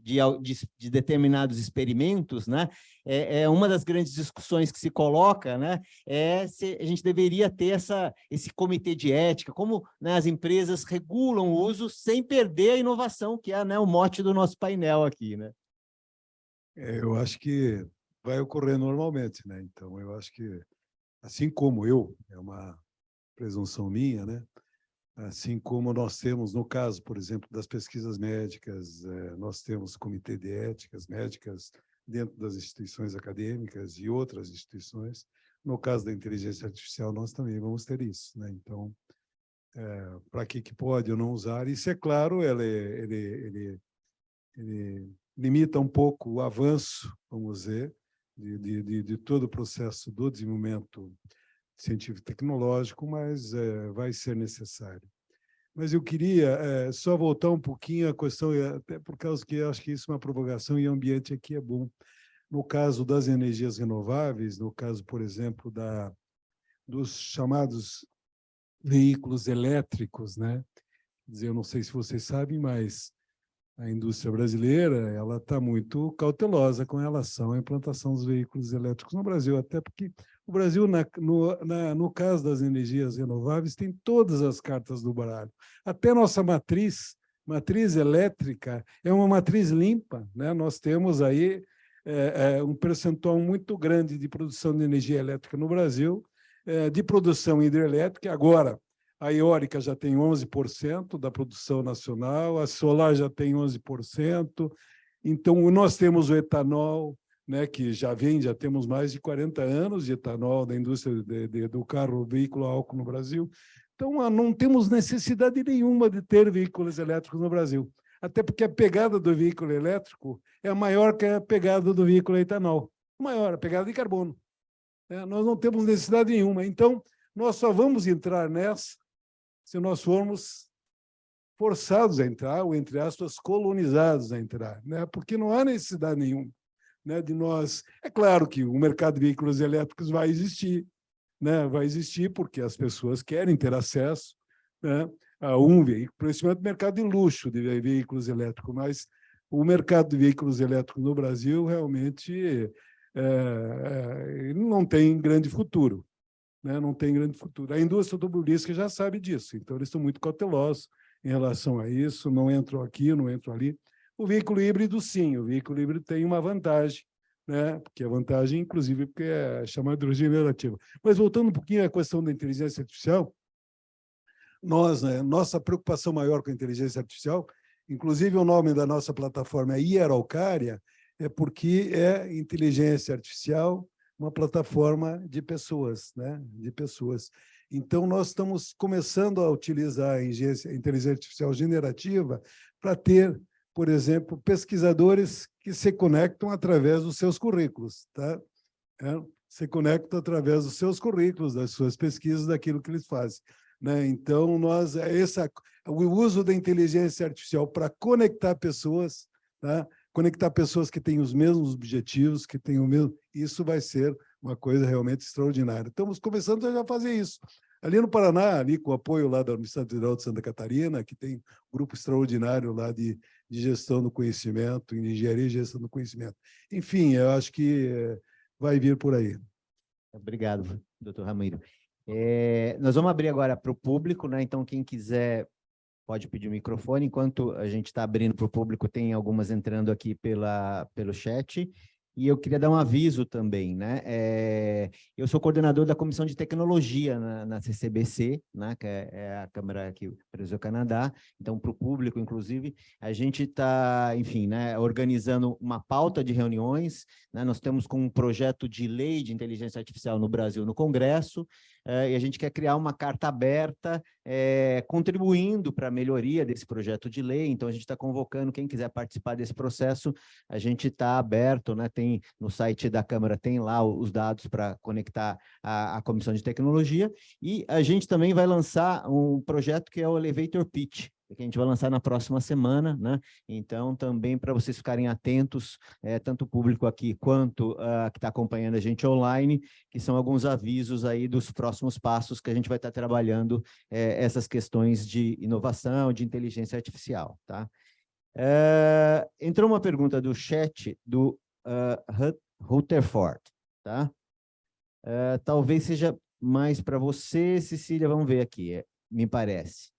determinados experimentos, né, uma das grandes discussões que se coloca, né, se a gente deveria ter esse comitê de ética, como, né, as empresas regulam o uso sem perder a inovação, que é, né, o mote do nosso painel aqui, né? Eu acho que vai ocorrer normalmente, né? Então, eu acho que, assim como é uma presunção minha, né? Assim como nós temos, no caso, por exemplo, das pesquisas médicas, nós temos comitê de éticas médicas dentro das instituições acadêmicas e outras instituições. No caso da inteligência artificial, nós também vamos ter isso, né? Então, para que pode ou não usar? Isso, é claro, ele limita um pouco o avanço, vamos dizer, de todo o processo do desenvolvimento científico-tecnológico, mas vai ser necessário. Mas eu queria só voltar um pouquinho à questão, até por causa que eu acho que isso é uma provocação e o ambiente aqui é bom. No caso das energias renováveis, no caso, por exemplo, dos chamados veículos elétricos, né? Quer dizer, eu não sei se vocês sabem, mas a indústria brasileira ela está muito cautelosa com relação à implantação dos veículos elétricos no Brasil, até porque o Brasil, no caso das energias renováveis, tem todas as cartas do baralho. Até nossa matriz elétrica, é uma matriz limpa, né? Nós temos aí um percentual muito grande de produção de energia elétrica no Brasil, de produção hidrelétrica. Agora, a eólica já tem 11% da produção nacional, a solar já tem 11%. Então, nós temos o etanol, né, que já temos mais de 40 anos de etanol da indústria do carro, veículo a álcool no Brasil. Então, não temos necessidade nenhuma de ter veículos elétricos no Brasil, até porque a pegada do veículo elétrico é maior que a pegada do veículo a etanol, maior, a pegada de carbono. Nós não temos necessidade nenhuma. Então, nós só vamos entrar nessa se nós formos forçados a entrar, ou, entre aspas, colonizados a entrar, né? Porque não há necessidade nenhuma, né, de nós... É claro que o mercado de veículos elétricos vai existir, né? Vai existir porque as pessoas querem ter acesso, né, a um veículo, principalmente no mercado de luxo de veículos elétricos, mas o mercado de veículos elétricos no Brasil realmente não tem grande futuro, né? Não tem grande futuro. A indústria automobilística já sabe disso, então eles estão muito cautelosos em relação a isso, não entram aqui, não entram ali. O veículo híbrido, sim, o veículo híbrido tem uma vantagem, né? Porque a vantagem, inclusive, porque é chamada regenerativa. Mas voltando um pouquinho à questão da inteligência artificial, nossa preocupação maior com a inteligência artificial, inclusive o nome da nossa plataforma é Hierarcária, é porque é inteligência artificial, uma plataforma de pessoas, né? De pessoas. Então, nós estamos começando a utilizar a inteligência artificial generativa para ter, por exemplo, pesquisadores que se conectam através dos seus currículos, tá? Se conectam através dos seus currículos, das suas pesquisas, daquilo que eles fazem, né? Então, o uso da inteligência artificial para conectar pessoas, tá? Conectar pessoas que têm os mesmos objetivos, que têm o mesmo... Isso vai ser uma coisa realmente extraordinária. Estamos começando a já fazer isso. Ali no Paraná, ali com o apoio lá da Universidade Federal de Santa Catarina, que tem um grupo extraordinário lá de gestão do conhecimento, engenharia e gestão do conhecimento. Enfim, eu acho que vai vir por aí. Obrigado, doutor Ramiro. Nós vamos abrir agora para o público, né? Então, quem quiser pode pedir o microfone. Enquanto a gente está abrindo para o público, tem algumas entrando aqui pelo chat. E eu queria dar um aviso também, né? Eu sou coordenador da Comissão de Tecnologia na CCBC, né? Que é a Câmara aqui do Brasil-Canadá. Então, para o público, inclusive, a gente está, enfim, né, organizando uma pauta de reuniões, né? Nós temos com um projeto de lei de inteligência artificial no Brasil, no Congresso, e a gente quer criar uma carta aberta contribuindo para a melhoria desse projeto de lei. Então, a gente está convocando quem quiser participar desse processo, a gente está aberto, né? Tem no site da Câmara, tem lá os dados para conectar a Comissão de Tecnologia, e a gente também vai lançar um projeto que é o Elevator Pitch, que a gente vai lançar na próxima semana, né? Então, também para vocês ficarem atentos, tanto o público aqui quanto que está acompanhando a gente online, que são alguns avisos aí dos próximos passos que a gente vai estar trabalhando essas questões de inovação, de inteligência artificial, tá? Entrou uma pergunta do chat do Rutherford, tá? Talvez seja mais para você, Cecília, vamos ver aqui, me parece.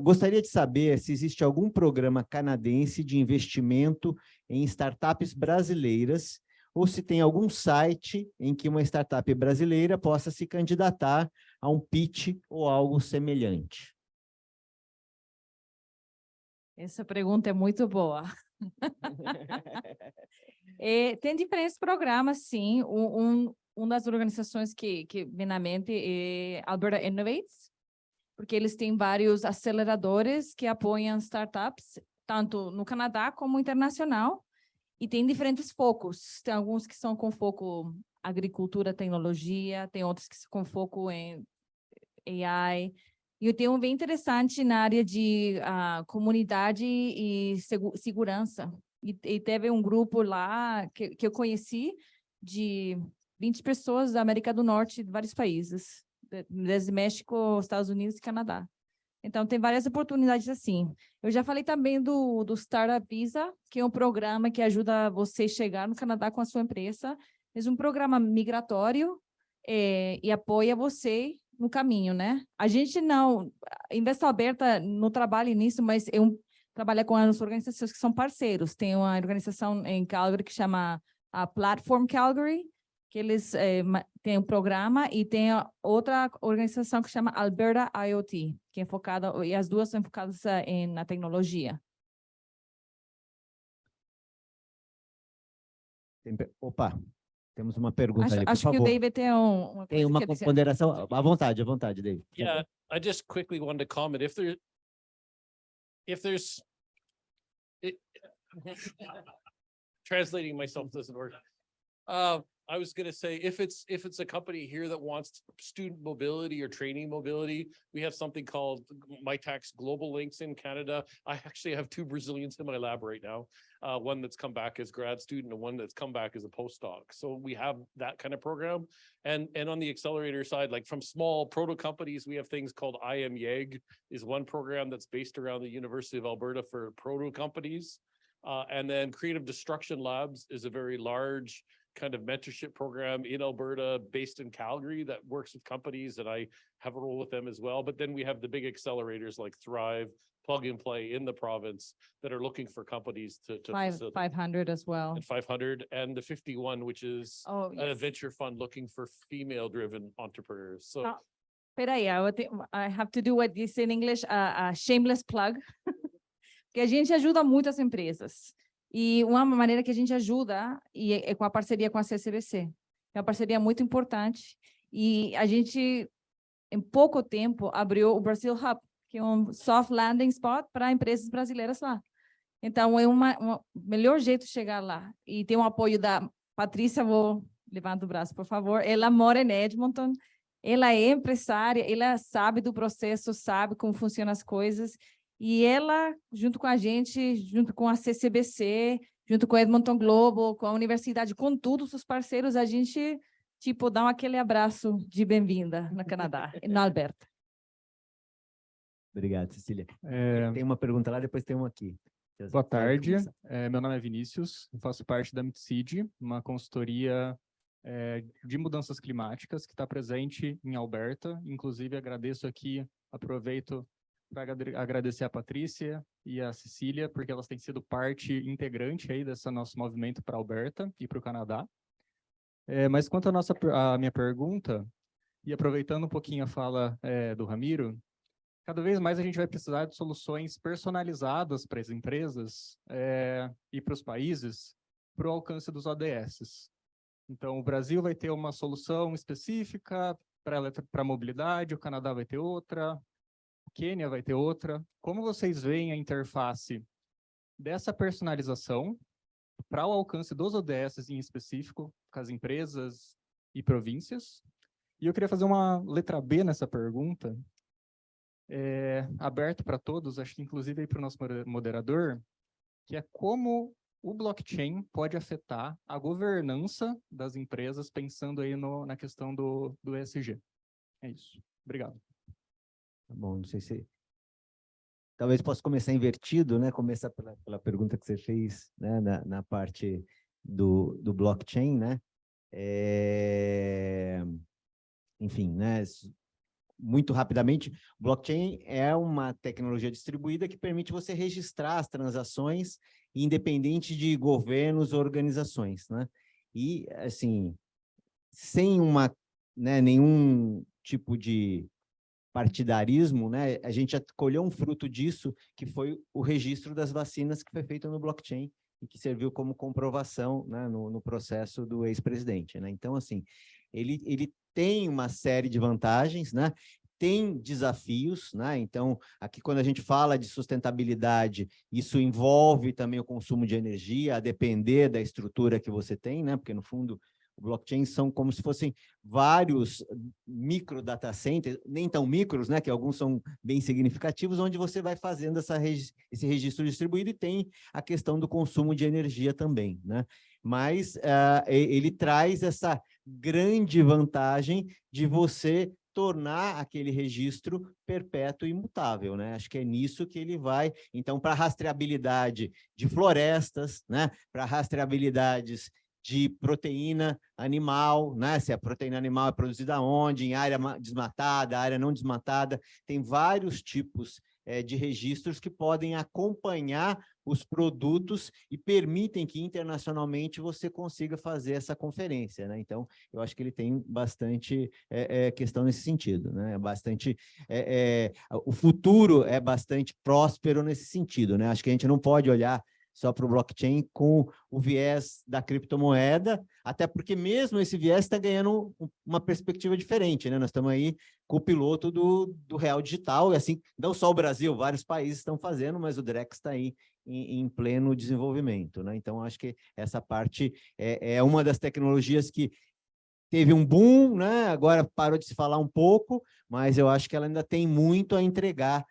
Gostaria de saber se existe algum programa canadense de investimento em startups brasileiras ou se tem algum site em que uma startup brasileira possa se candidatar a um pitch ou algo semelhante. Essa pergunta é muito boa. Tem diferentes programas, sim. Uma das organizações que vem na mente é Alberta Innovates, porque eles têm vários aceleradores que apoiam startups, tanto no Canadá como internacional, e tem diferentes focos. Tem alguns que são com foco em agricultura, tecnologia, tem outros que são com foco em AI. E eu tenho um bem interessante na área de comunidade e segurança. E teve um grupo lá que eu conheci de 20 pessoas da América do Norte, de vários países, desde México, Estados Unidos e Canadá. Então, tem várias oportunidades assim. Eu já falei também do Startup Visa, que é um programa que ajuda você a chegar no Canadá com a sua empresa. É um programa migratório e apoia você no caminho, né? A gente não... Investa Aberta não trabalha nisso, mas trabalha com as organizações que são parceiros. Tem uma organização em Calgary que chama a Platform Calgary, que eles têm um programa, e tem outra organização que chama Alberta IoT, que é focada, e as duas são focadas na tecnologia. Opa, temos uma pergunta ali, por acho favor. que o David tem uma Tem uma ponderação, à vontade, David. Yeah, I just quickly wanted to comment, if there's translating myself doesn't work. I was going to say, if it's a company here that wants student mobility or training mobility, we have something called MyTax Global Links in Canada. I actually have 2 Brazilians in my lab right now, one that's come back as grad student and one that's come back as a postdoc. So we have that kind of program. And on the accelerator side, like from small proto companies, we have things called IM YEG is one program that's based around the University of Alberta for proto companies. And then Creative Destruction Labs is a very large kind of mentorship program in Alberta, based in Calgary, that works with companies, and I have a role with them as well. But then we have the big accelerators like Thrive, Plug and Play in the province that are looking for companies to facilitate. 500 as well. And 500, and the 51, which is Oh, a yes. venture fund looking for female-driven entrepreneurs. So Ah, Peraí, I have to do what this in English, a shameless plug, que a gente ajuda muito as empresas. E uma maneira que a gente ajuda é com a parceria com a CCBC. É uma parceria muito importante. E a gente, em pouco tempo, abriu o Brazil Hub, que é um soft landing spot para empresas brasileiras lá. Então, é o melhor jeito de chegar lá. E tem o apoio da Patrícia, levanta o braço, por favor. Ela mora em Edmonton, ela é empresária, ela sabe do processo, sabe como funcionam as coisas. E ela, junto com a gente, junto com a CCBC, junto com a Edmonton Global, com a universidade, com todos os parceiros, a gente, tipo, dá aquele abraço de bem-vinda no Canadá, na Alberta. Obrigado, Cecília. É, Tem uma pergunta lá, depois tem uma aqui. boa tarde, começar. meu nome é Vinícius, eu faço parte da Mitseed, uma consultoria de mudanças climáticas que está presente em Alberta. Inclusive, agradeço aqui, aproveito para agradecer a Patrícia e a Cecília, porque elas têm sido parte integrante aí desse nosso movimento para Alberta e para o Canadá. Mas quanto à minha pergunta, e aproveitando um pouquinho a fala do Ramiro, cada vez mais a gente vai precisar de soluções personalizadas para as empresas e para os países para o alcance dos ODS. Então, o Brasil vai ter uma solução específica para a mobilidade, o Canadá vai ter outra, o Quênia vai ter outra. Como vocês veem a interface dessa personalização para o alcance dos ODS em específico, com as empresas e províncias? E eu queria fazer uma letra B nessa pergunta, aberto para todos, acho que inclusive para o nosso moderador, que é como o blockchain pode afetar a governança das empresas, pensando aí na questão do ESG. É isso. Obrigado. Tá bom, não sei se... Talvez possa começar invertido, né? Começar pela pergunta que você fez, né? Na parte do blockchain, né? Enfim, né? Muito rapidamente, blockchain é uma tecnologia distribuída que permite você registrar as transações independente de governos ou organizações, né? E, assim, sem nenhum tipo de partidarismo, né? A gente já colheu um fruto disso, que foi o registro das vacinas que foi feito no blockchain e que serviu como comprovação, né, no processo do ex-presidente, né? Então, assim, ele tem uma série de vantagens, né? Tem desafios, né? Então, aqui quando a gente fala de sustentabilidade, isso envolve também o consumo de energia, a depender da estrutura que você tem, né? Porque, no fundo, o blockchain são como se fossem vários micro data centers, nem tão micros, né? Que alguns são bem significativos, onde você vai fazendo esse registro distribuído e tem a questão do consumo de energia também, né? Mas ele traz essa grande vantagem de você tornar aquele registro perpétuo e imutável, né? Acho que é nisso que ele vai. Então, para rastreabilidade de florestas, né? Para rastreabilidades de proteína animal, né? Se a proteína animal é produzida onde, em área desmatada, área não desmatada, tem vários tipos de registros que podem acompanhar os produtos e permitem que internacionalmente você consiga fazer essa conferência, né? Então, eu acho que ele tem bastante questão nesse sentido, né? O futuro é bastante próspero nesse sentido, né? Acho que a gente não pode olhar só para o blockchain com o viés da criptomoeda, até porque mesmo esse viés está ganhando uma perspectiva diferente, né? Nós estamos aí com o piloto do real digital, e assim, não só o Brasil, vários países estão fazendo, mas o Drex está aí em pleno desenvolvimento, né? Então, acho que essa parte é uma das tecnologias que teve um boom, né? Agora parou de se falar um pouco, mas eu acho que ela ainda tem muito a entregar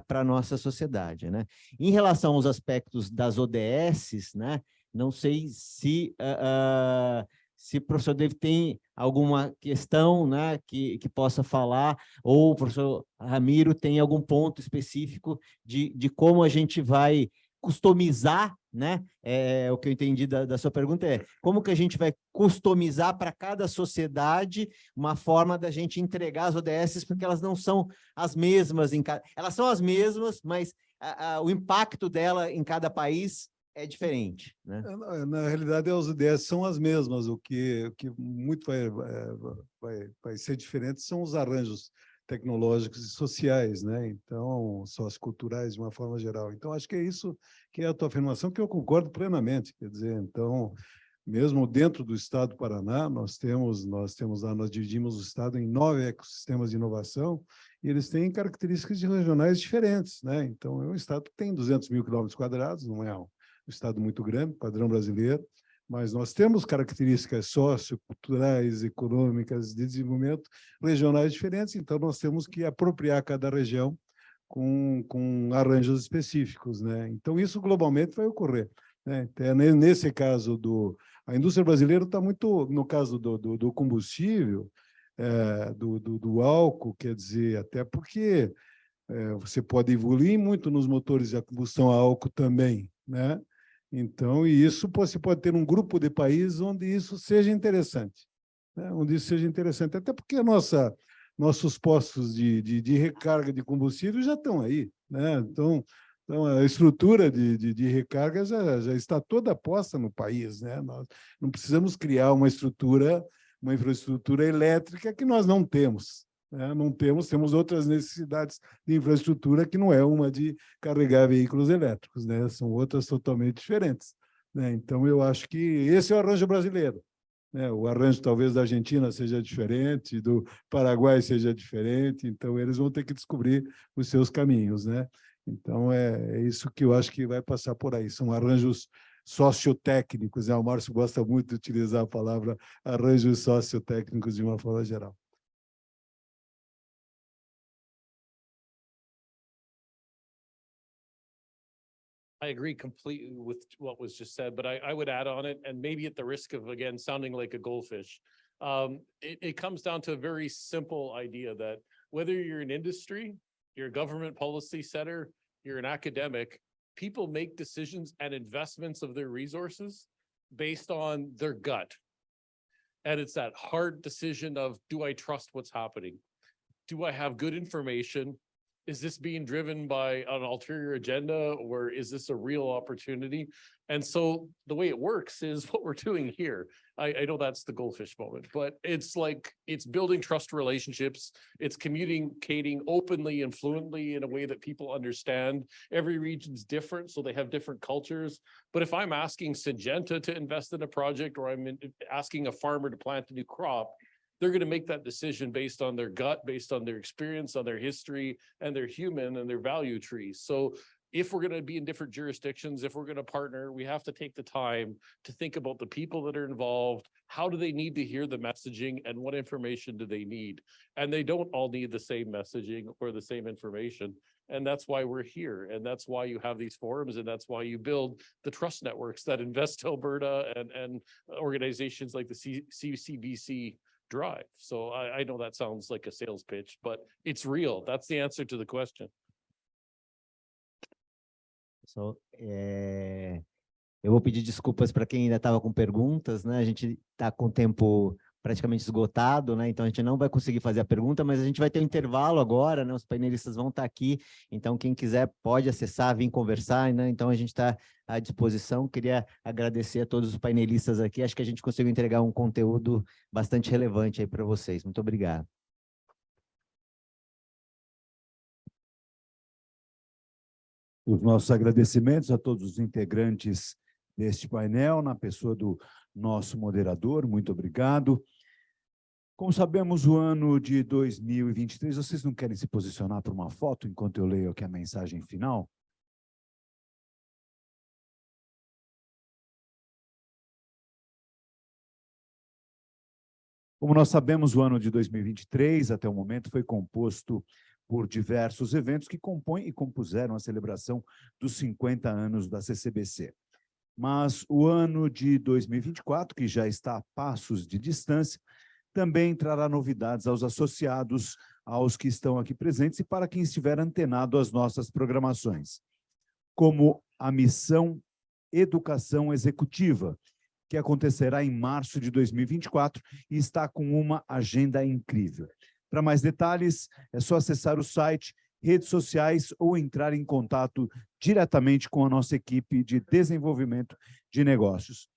para a nossa sociedade, né? Em relação aos aspectos das ODS, né? Não sei se o professor David tem alguma questão, né, que possa falar, ou o professor Ramiro tem algum ponto específico de como a gente vai customizar, né? O que eu entendi da sua pergunta é como que a gente vai customizar para cada sociedade uma forma da gente entregar as ODSs, porque elas não são as mesmas elas são as mesmas, mas o impacto dela em cada país é diferente, né? Na realidade, as ODS são as mesmas. O que muito vai ser diferente são os arranjos tecnológicos e sociais, né? Então, socioculturais de uma forma geral. Então, acho que é isso que é a tua afirmação, que eu concordo plenamente. Quer dizer, então, mesmo dentro do Estado do Paraná, nós dividimos o Estado em 9 ecossistemas de inovação e eles têm características regionais diferentes, né? Então, é um Estado que tem 200 mil quilômetros quadrados, não é um Estado muito grande, padrão brasileiro, mas nós temos características socioculturais, econômicas, de desenvolvimento regionais diferentes, então nós temos que apropriar cada região com arranjos específicos, né? Então, isso globalmente vai ocorrer, né? Até nesse caso, a indústria brasileira está muito, no caso do combustível, do álcool, quer dizer, até porque você pode evoluir muito nos motores a combustão a álcool também, né? Então, e isso você pode ter um grupo de países onde isso seja interessante, né? Onde isso seja interessante, até porque nossos postos de recarga de combustível já estão aí, né? Então a estrutura de recarga já está toda posta no país, né? Nós não precisamos criar uma infraestrutura elétrica que nós não temos. Não temos outras necessidades de infraestrutura que não é uma de carregar veículos elétricos, né? São outras totalmente diferentes, né? Então, eu acho que esse é o arranjo brasileiro, né? O arranjo talvez da Argentina seja diferente, do Paraguai seja diferente, então eles vão ter que descobrir os seus caminhos, né? Então, é isso que eu acho que vai passar por aí, são arranjos sociotécnicos, né? O Márcio gosta muito de utilizar a palavra arranjos sociotécnicos de uma forma geral. I agree completely with what was just said, but I would add on it, and maybe at the risk of, again, sounding like a goldfish, it comes down to a very simple idea that whether you're an industry, you're a government policy setter, you're an academic, people make decisions and investments of their resources based on their gut. And it's that hard decision of, do I trust what's happening? Do I have good information? Is this being driven by an ulterior agenda, or is this a real opportunity? And so the way it works is what we're doing here. I know that's the goldfish moment, but it's like, it's building trust relationships. It's communicating openly and fluently in a way that people understand. Every region's different, so they have different cultures. But if I'm asking Syngenta to invest in a project, or I'm asking a farmer to plant a new crop, they're going to make that decision based on their gut, based on their experience, on their history, and their human and their value trees. So if we're going to be in different jurisdictions, if we're going to partner, we have to take the time to think about the people that are involved. How do they need to hear the messaging, and what information do they need? And they don't all need the same messaging or the same information. And that's why we're here. And that's why you have these forums. And that's why you build the trust networks that Invest Alberta and organizations like the CCBC drive. So I know that sounds like a sales pitch, but it's real. That's the answer to the question. So, eu vou pedir desculpas para quem ainda estava com perguntas, né? A gente está com o tempo praticamente esgotado, né? Então a gente não vai conseguir fazer a pergunta, mas a gente vai ter um intervalo agora, né? Os painelistas vão estar aqui, então quem quiser pode acessar, vir conversar, né? Então a gente está à disposição. Queria agradecer a todos os painelistas aqui, acho que a gente conseguiu entregar um conteúdo bastante relevante aí para vocês. Muito obrigado. Os nossos agradecimentos a todos os integrantes deste painel, na pessoa do nosso moderador, muito obrigado. Como sabemos, o ano de 2023, vocês não querem se posicionar para uma foto enquanto eu leio aqui a mensagem final? Como nós sabemos, o ano de 2023, até o momento, foi composto por diversos eventos que compõem e compuseram a celebração dos 50 anos da CCBC. Mas o ano de 2024, que já está a passos de distância, também trará novidades aos associados, aos que estão aqui presentes e para quem estiver antenado às nossas programações. Como a missão Educação Executiva, que acontecerá em março de 2024 e está com uma agenda incrível. Para mais detalhes, é só acessar o site, redes sociais ou entrar em contato diretamente com a nossa equipe de desenvolvimento de negócios.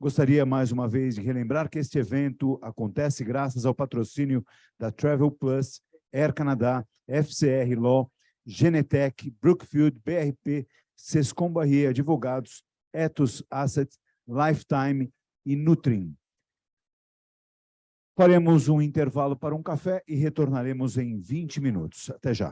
Gostaria mais uma vez de relembrar que este evento acontece graças ao patrocínio da Travel Plus, Air Canada, FCR Law, Genetec, Brookfield, BRP, Sescom Barrier Advogados, Ethos Assets, Lifetime e Nutrim. Faremos um intervalo para um café e retornaremos em 20 minutos. Até já.